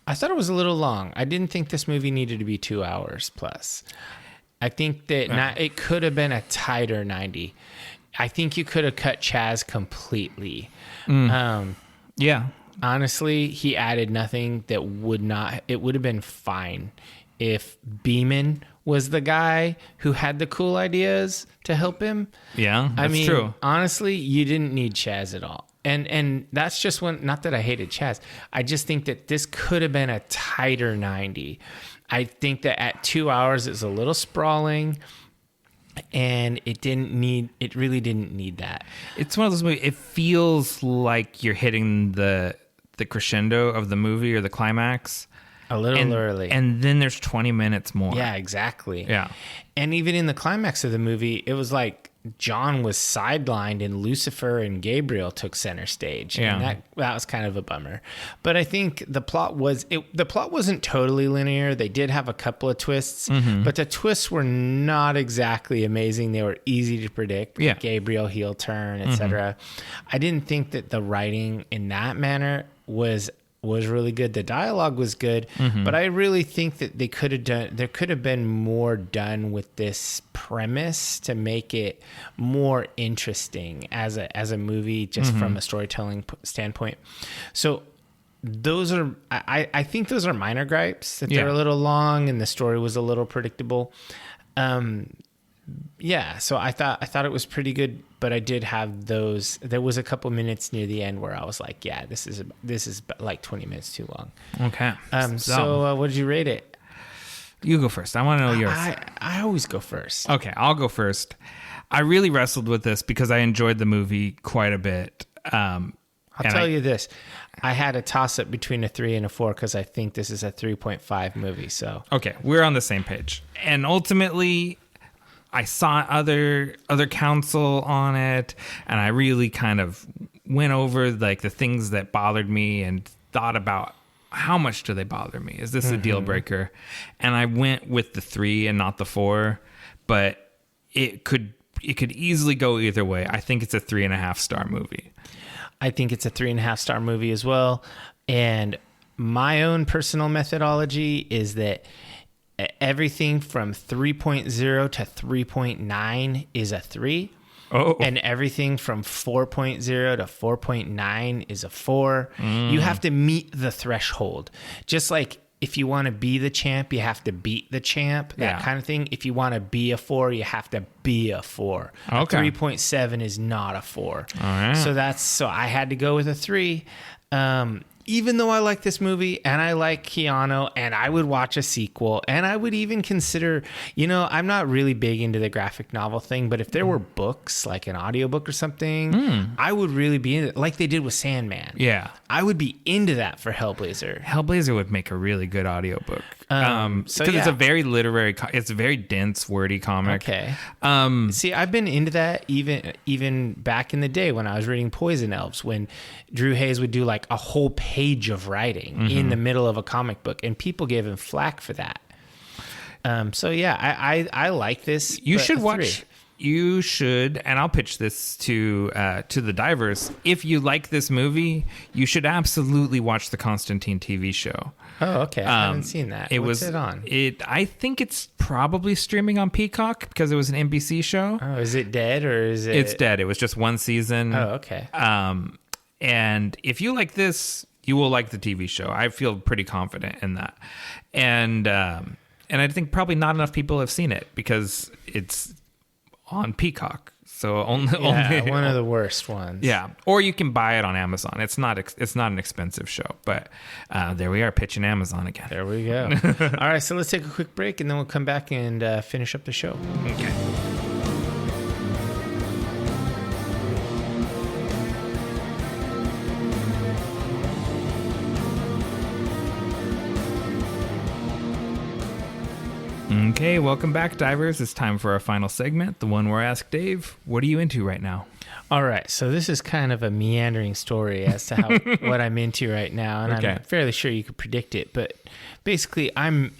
I thought it was a little long. I didn't think this movie needed to be 2 hours plus. I think that it could have been a tighter 90. I think you could have cut Chaz completely. Yeah. Honestly, he added nothing that it would have been fine if Beeman was the guy who had the cool ideas to help him. Yeah, that's true. Honestly, you didn't need Chaz at all. And that's just not that I hated Chaz. I just think that this could have been a tighter 90. I think that at 2 hours, it's a little sprawling. And it really didn't need that. It's one of those movies, it feels like you're hitting the crescendo of the movie or the climax. A little early. And then there's 20 minutes more. Yeah, exactly. Yeah. And even in the climax of the movie, it was like John was sidelined and Lucifer and Gabriel took center stage. Yeah. And that was kind of a bummer. But I think the plot wasn't totally linear. They did have a couple of twists, but the twists were not exactly amazing. They were easy to predict. Yeah. Gabriel heel turn, etc. I didn't think that the writing in that manner was really good. The dialogue was good, but I really think that there could have been more done with this premise to make it more interesting as a movie, just from a storytelling standpoint. So I think those are minor gripes, that they're a little long and the story was a little predictable. So I thought it was pretty good, but I did have those. There was a couple minutes near the end where I was like, "Yeah, this is like 20 minutes too long." Okay. So what did you rate it? You go first. I want to know yours. I always go first. Okay, I'll go first. I really wrestled with this because I enjoyed the movie quite a bit. I'll tell you this: I had a toss up between a 3 and a 4 because I think this is a 3.5 movie. So okay, we're on the same page, and ultimately, I saw other counsel on it, and I really kind of went over like the things that bothered me and thought about how much do they bother me? Is this a deal breaker? And I went with the 3 and not the 4, but it could easily go either way. I think it's a 3.5 star movie. I think it's a 3.5 star movie as well. And my own personal methodology is that everything from 3.0 to 3.9 is a 3. Oh. And everything from 4.0 to 4.9 is a 4. You have to meet the threshold. Just like if you want to be the champ, you have to beat the champ, that kind of thing. If you want to be a 4, you have to be a 4. Okay. A 3.7 is not a 4. All right. So I had to go with a 3. Even though I like this movie and I like Keanu and I would watch a sequel and I would even consider, I'm not really big into the graphic novel thing, but if there were books, like an audiobook or something, I would really be into it, like they did with Sandman. Yeah. I would be into that for Heckblazer. Heckblazer would make a really good audiobook. So it's a very literary, it's a very dense, wordy comic. Okay. See, I've been into that even back in the day when I was reading Poison Elves, when Drew Hayes would do like a whole page of writing in the middle of a comic book, and people gave him flack for that. I like this. You should watch. You should, and I'll pitch this to the divers. If you like this movie, you should absolutely watch the Constantine TV show. Oh, okay. I haven't seen that. What's it on? I think it's probably streaming on Peacock because it was an NBC show. Oh, is it dead or is it? It's dead. It was just one season. Oh, okay. And if you like this, you will like the TV show. I feel pretty confident in that. And I think probably not enough people have seen it because it's on Peacock. So only one of the worst ones. Yeah. Or you can buy it on Amazon. It's not an expensive show, but there we are pitching Amazon again. There we go. All right. So let's take a quick break and then we'll come back and finish up the show. Okay. Okay, welcome back, divers. It's time for our final segment, the one where I ask Dave, what are you into right now? All right, so this is kind of a meandering story as to what I'm into right now, and okay. I'm fairly sure you could predict it. But basically, I'm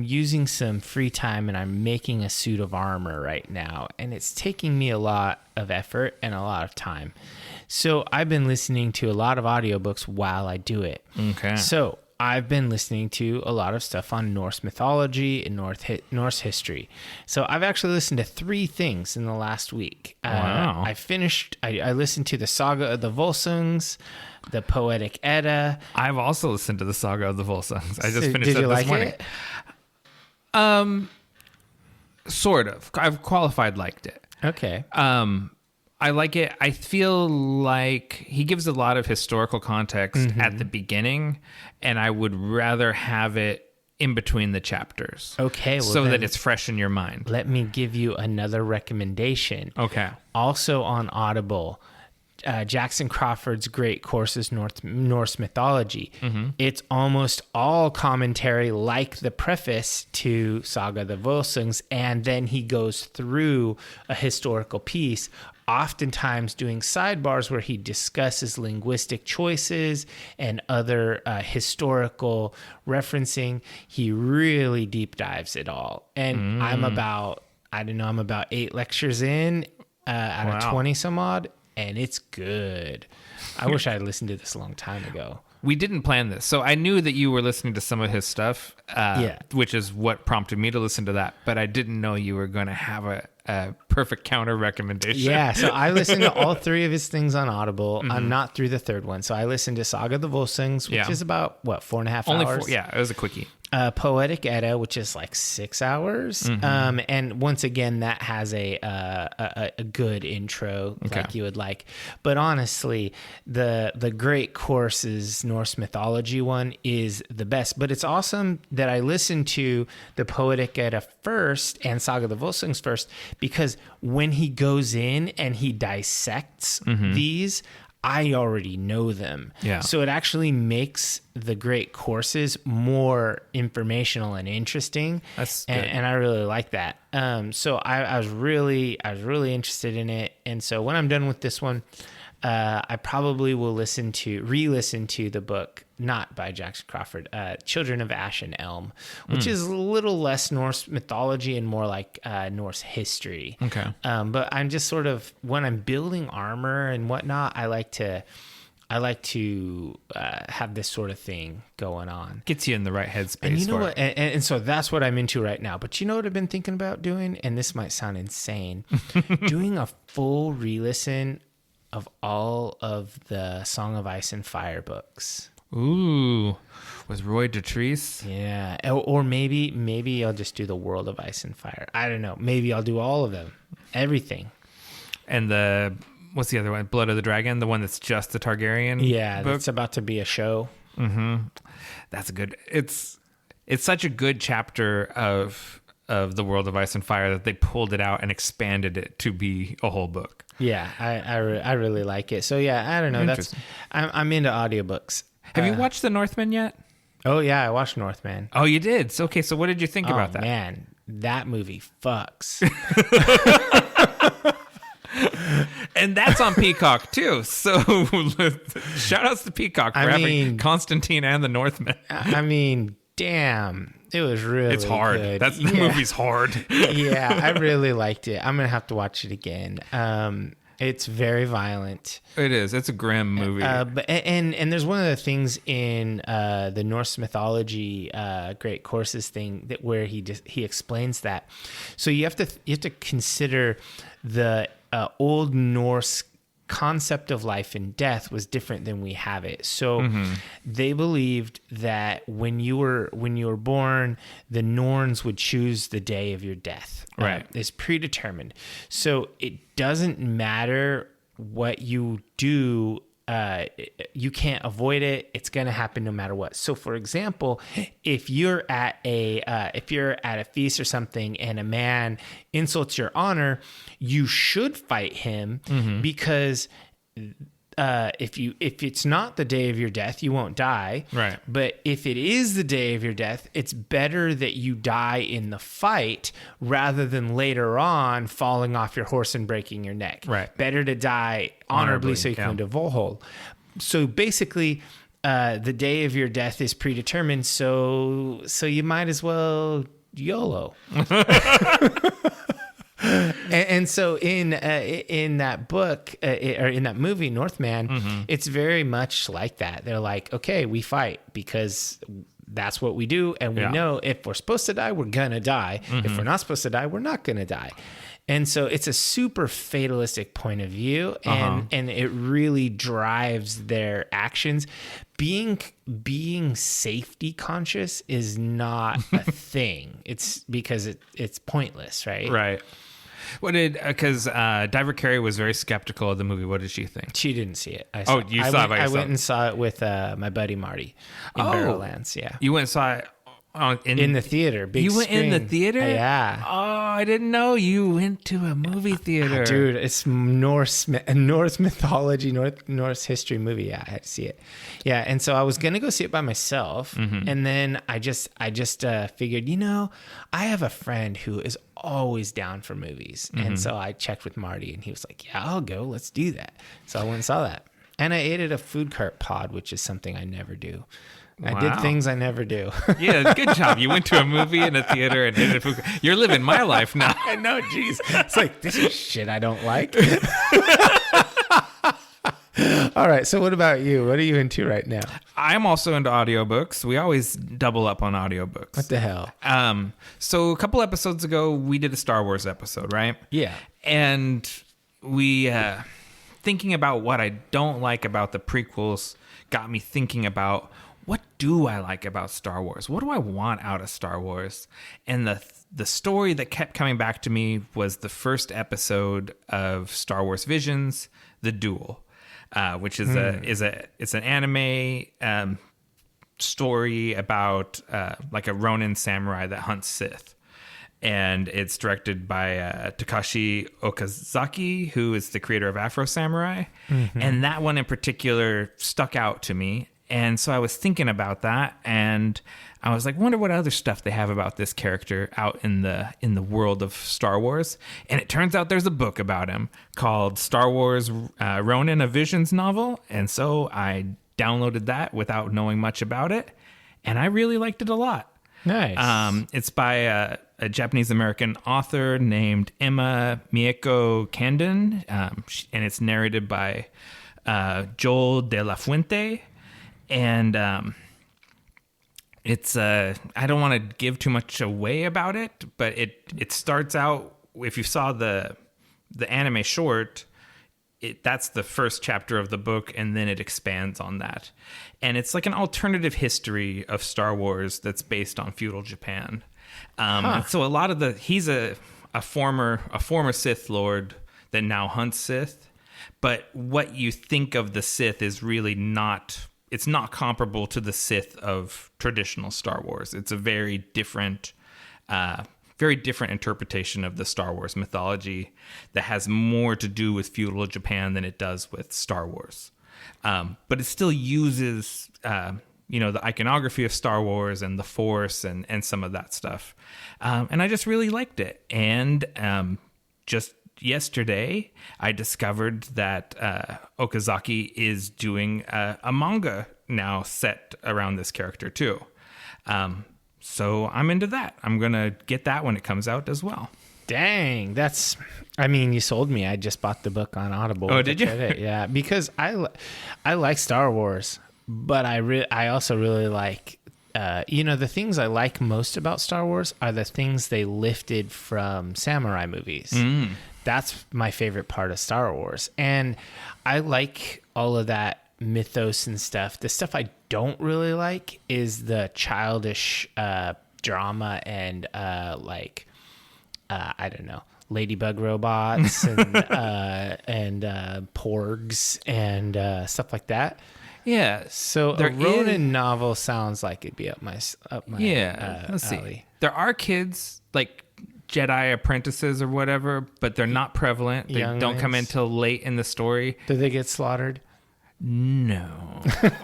using some free time, and I'm making a suit of armor right now, and it's taking me a lot of effort and a lot of time. So I've been listening to a lot of audiobooks while I do it. Okay. So I've been listening to a lot of stuff on Norse mythology and Norse history. So I've actually listened to 3 things in the last week. Wow. I listened to the Saga of the Volsungs, the Poetic Edda. I've also listened to the Saga of the Volsungs. I just finished Did it you this like morning. it? Sort of. I've qualified liked it. Okay. I like it. I feel like he gives a lot of historical context at the beginning, and I would rather have it in between the chapters. Okay. Well, so that it's fresh in your mind. let me give you another recommendation. Okay. Also on Audible, Jackson Crawford's Great Courses Norse Mythology. It's almost all commentary like the preface to Saga of the Volsungs, and then he goes through a historical piece, oftentimes doing sidebars where he discusses linguistic choices and other historical referencing. He really deep dives it all. And I'm about 8 lectures in out of 20 some odd. And it's good. I wish I had listened to this a long time ago. We didn't plan this. So I knew that you were listening to some of his stuff, which is what prompted me to listen to that. But I didn't know you were going to have a perfect counter recommendation. Yeah, so I listened to all 3 of his things on Audible. I'm not through the 3rd one. So I listened to Saga of the Volsungs, which is about, 4.5 hours? It was a quickie. Poetic Edda, which is like 6 hours. And once again, that has a good intro like you would like. But honestly, the Great Courses Norse mythology one is the best. But it's awesome that I listened to the Poetic Edda first and Saga of the Volsungs first, because when he goes in and he dissects these, I already know them. Yeah. So it actually makes the Great Courses more informational and interesting. That's good. And I really like that. So I was really interested in it. And so when I'm done with this one, I probably will re-listen to the book, not by Jackson Crawford, Children of Ash and Elm, which is a little less Norse mythology and more like Norse history. Okay. But I'm just sort of, when I'm building armor and whatnot, I like to have this sort of thing going on. Gets you in the right headspace. And you know for what? it. And so that's what I'm into right now. But you know what I've been thinking about doing? And this might sound insane. Doing a full re-listen of all of the Song of Ice and Fire books. Ooh, with Roy Dotrice. Yeah. Or maybe I'll just do the World of Ice and Fire. I don't know. Maybe I'll do all of them. Everything. And what's the other one? Blood of the Dragon, the one that's just the Targaryen. Yeah, book? that's about to be a show. That's a good. It's such a good chapter of the World of Ice and Fire that they pulled it out and expanded it to be a whole book. Yeah, I really like it. So yeah, I don't know. I'm into audiobooks. Have you watched The Northman yet? Oh yeah, I watched Northman. Oh, you did. So okay. So what did you think about that? Man, that movie fucks. And that's on Peacock too. So shout outs to Peacock for having Constantine and The Northman. I mean, damn. It was really It's hard. good. The movie's hard. Yeah, I really liked it. I'm going to have to watch it again. It's very violent. It is. It's a grim movie. But there's one of the things in the Norse mythology Great Courses thing where he explains that. So you have to consider the Old Norse concept of life and death was different than we have it. So they believed that when you were born, the Norns would choose the day of your death. Right. It's predetermined. So it doesn't matter what you do. You can't avoid it. It's going to happen no matter what. So, for example, if you're at a feast or something and a man insults your honor, you should fight him because if it's not the day of your death, you won't die. Right. But if it is the day of your death, it's better that you die in the fight rather than later on falling off your horse and breaking your neck. Right. Better to die honorably so you can go to Volhol. So basically, the day of your death is predetermined. So you might as well YOLO. And so in that book or in that movie Northman, it's very much like that. They're like, okay, we fight because that's what we do, and we know if we're supposed to die, we're gonna die. If we're not supposed to die, we're not gonna die. And so it's a super fatalistic point of view, and it really drives their actions. Being safety conscious is not a thing. It's because it's pointless, right? Right. Because Diver Carey was very skeptical of the movie. What did she think? She didn't see it. You saw it by yourself? I went and saw it with my buddy Marty in Barrowlands. Yeah. You went and saw it in the theater. Big You went screen. in the theater? Yeah. Oh, I didn't know you went to a movie theater. Dude, it's Norse mythology, Norse history movie. Yeah, I had to see it. Yeah, and so I was gonna go see it by myself, and then I just figured, I have a friend who is always down for movies, and so I checked with Marty, and he was like, "Yeah, I'll go. Let's do that." So I went and saw that, and I ate at a food cart pod, which is something I never do. I did things I never do. Yeah, good job. You went to a movie in a theater and did it. You're living my life now. I know, geez. It's like, this is shit I don't like. All right, so what about you? What are you into right now? I'm also into audiobooks. We always double up on audiobooks. What the hell? So a couple episodes ago, we did a Star Wars episode, right? Yeah. And we, thinking about what I don't like about the prequels got me thinking about, what do I like about Star Wars? What do I want out of Star Wars? And the story that kept coming back to me was the first episode of Star Wars Visions, The Duel, which is it's an anime story about like a Ronin samurai that hunts Sith. And it's directed by Takashi Okazaki, who is the creator of Afro Samurai. And that one in particular stuck out to me. And so I was thinking about that, and I was like, wonder what other stuff they have about this character out in the world of Star Wars. And it turns out there's a book about him called Star Wars Ronin, a Visions novel. And so I downloaded that without knowing much about it, and I really liked it a lot. Nice. It's by a Japanese-American author named Emma Mieko Kandon, and it's narrated by Joel De La Fuente. And it's I don't want to give too much away about it, but it starts out, if you saw the anime short, that's the first chapter of the book, and then it expands on that. And it's like an alternative history of Star Wars that's based on feudal Japan. So a lot of he's a former Sith Lord that now hunts Sith, but what you think of the Sith is really not. It's not comparable to the Sith of traditional Star Wars. It's a very different interpretation of the Star Wars mythology that has more to do with feudal Japan than it does with Star Wars. But it still uses, the iconography of Star Wars and the Force and some of that stuff. And I just really liked it. And just yesterday, I discovered that Okazaki is doing a manga now set around this character too. So I'm into that. I'm going to get that when it comes out as well. Dang, you sold me. I just bought the book on Audible. Oh, did you? Yeah, because I like Star Wars, but I also really like, the things I like most about Star Wars are the things they lifted from samurai movies. That's my favorite part of Star Wars. And I like all of that mythos and stuff. The stuff I don't really like is the childish drama and I don't know, ladybug robots and porgs and stuff like that. Yeah. So a Ronin novel sounds like it'd be up my let's see. alley. There are kids like Jedi apprentices or whatever, but they're not prevalent. They don't come in till late in the story. Do they get slaughtered? No.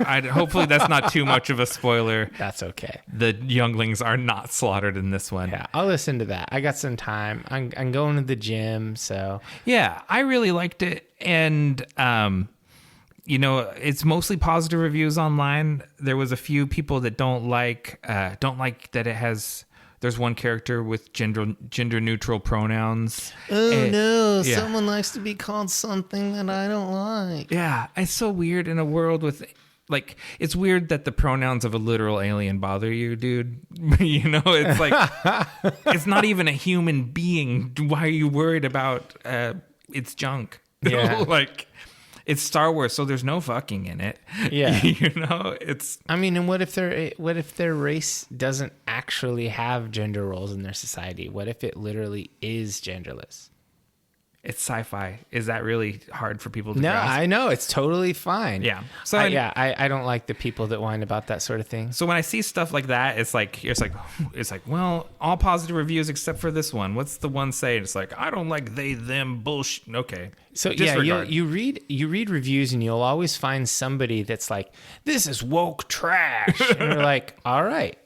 Hopefully that's not too much of a spoiler. That's okay. The younglings are not slaughtered in this one. Yeah, I'll listen to that. I got some time. I'm going to the gym, so. Yeah, I really liked it. And, it's mostly positive reviews online. There was a few people that don't like that it has There's one character with gender neutral pronouns. Oh no, someone likes to be called something that I don't like. Yeah, it's so weird in a world with like, it's weird that the pronouns of a literal alien bother you, dude. You know, it's like, it's not even a human being. Why are you worried about it's junk? Yeah. Like, it's Star Wars, so there's no fucking in it. Yeah. You know, it's... I mean, and what if their race doesn't actually have gender roles in their society? What if it literally is genderless? It's sci-fi. Is that really hard for people to No, grasp? I know. It's totally fine. Yeah. So I don't like the people that whine about that sort of thing. So when I see stuff like that, it's like, well, all positive reviews except for this one. What's the one say? It's like, I don't like they, them bullshit. Okay. So Disregard. you read reviews and you'll always find somebody that's like, this is woke trash. And you're like, all right.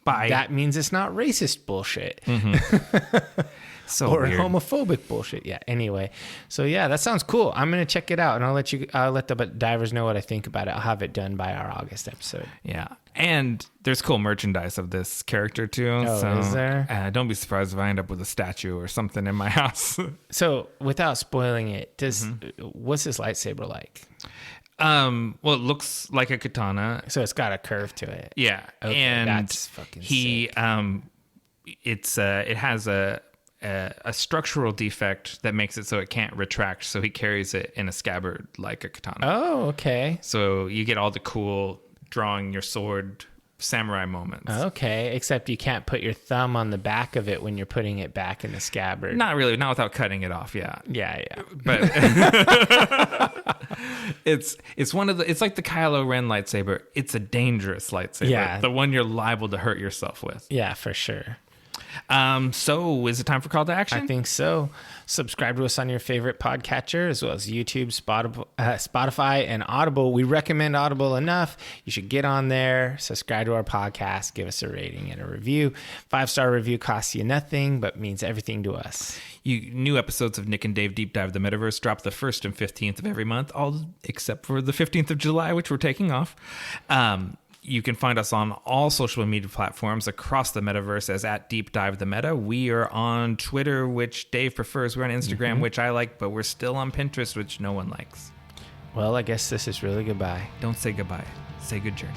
Bye. That means it's not racist bullshit. So or weird. homophobic bullshit. Yeah. Anyway, so yeah, that sounds cool. I'm gonna check it out, and I'll let the divers know what I think about it. I'll have it done by our August episode. Yeah, and there's cool merchandise of this character too. Oh, so, is there? Don't be surprised if I end up with a statue or something in my house. So, without spoiling it, what's this lightsaber like? Well, it looks like a katana. So it's got a curve to it. Yeah, Okay, and that's fucking sick. it has a structural defect that makes it so it can't retract, so he carries it in a scabbard like a katana. Oh, okay. So you get all the cool drawing your sword samurai moments. Okay, except you can't put your thumb on the back of it when you're putting it back in the scabbard. Not really, not without cutting it off, yeah. Yeah. But it's one of the, it's like the Kylo Ren lightsaber. It's a dangerous lightsaber. Yeah. The one you're liable to hurt yourself with. Yeah, for sure. So is it time for call to action? I think so. Subscribe to us on your favorite podcatcher, as well as YouTube, Spotify, and Audible. We recommend Audible enough. You should get on there, subscribe to our podcast, give us a rating and a review. 5-star review costs you nothing, but means everything to us. New episodes of Nick and Dave Deep Dive the Metaverse drop the 1st and 15th of every month, all except for the 15th of July, which we're taking off. You can find us on all social media platforms across the metaverse as @DeepDiveTheMeta. We are on Twitter, which Dave prefers. We're on Instagram, which I like, but we're still on Pinterest, which no one likes. Well, I guess this is really goodbye. Don't say goodbye. Say good journey.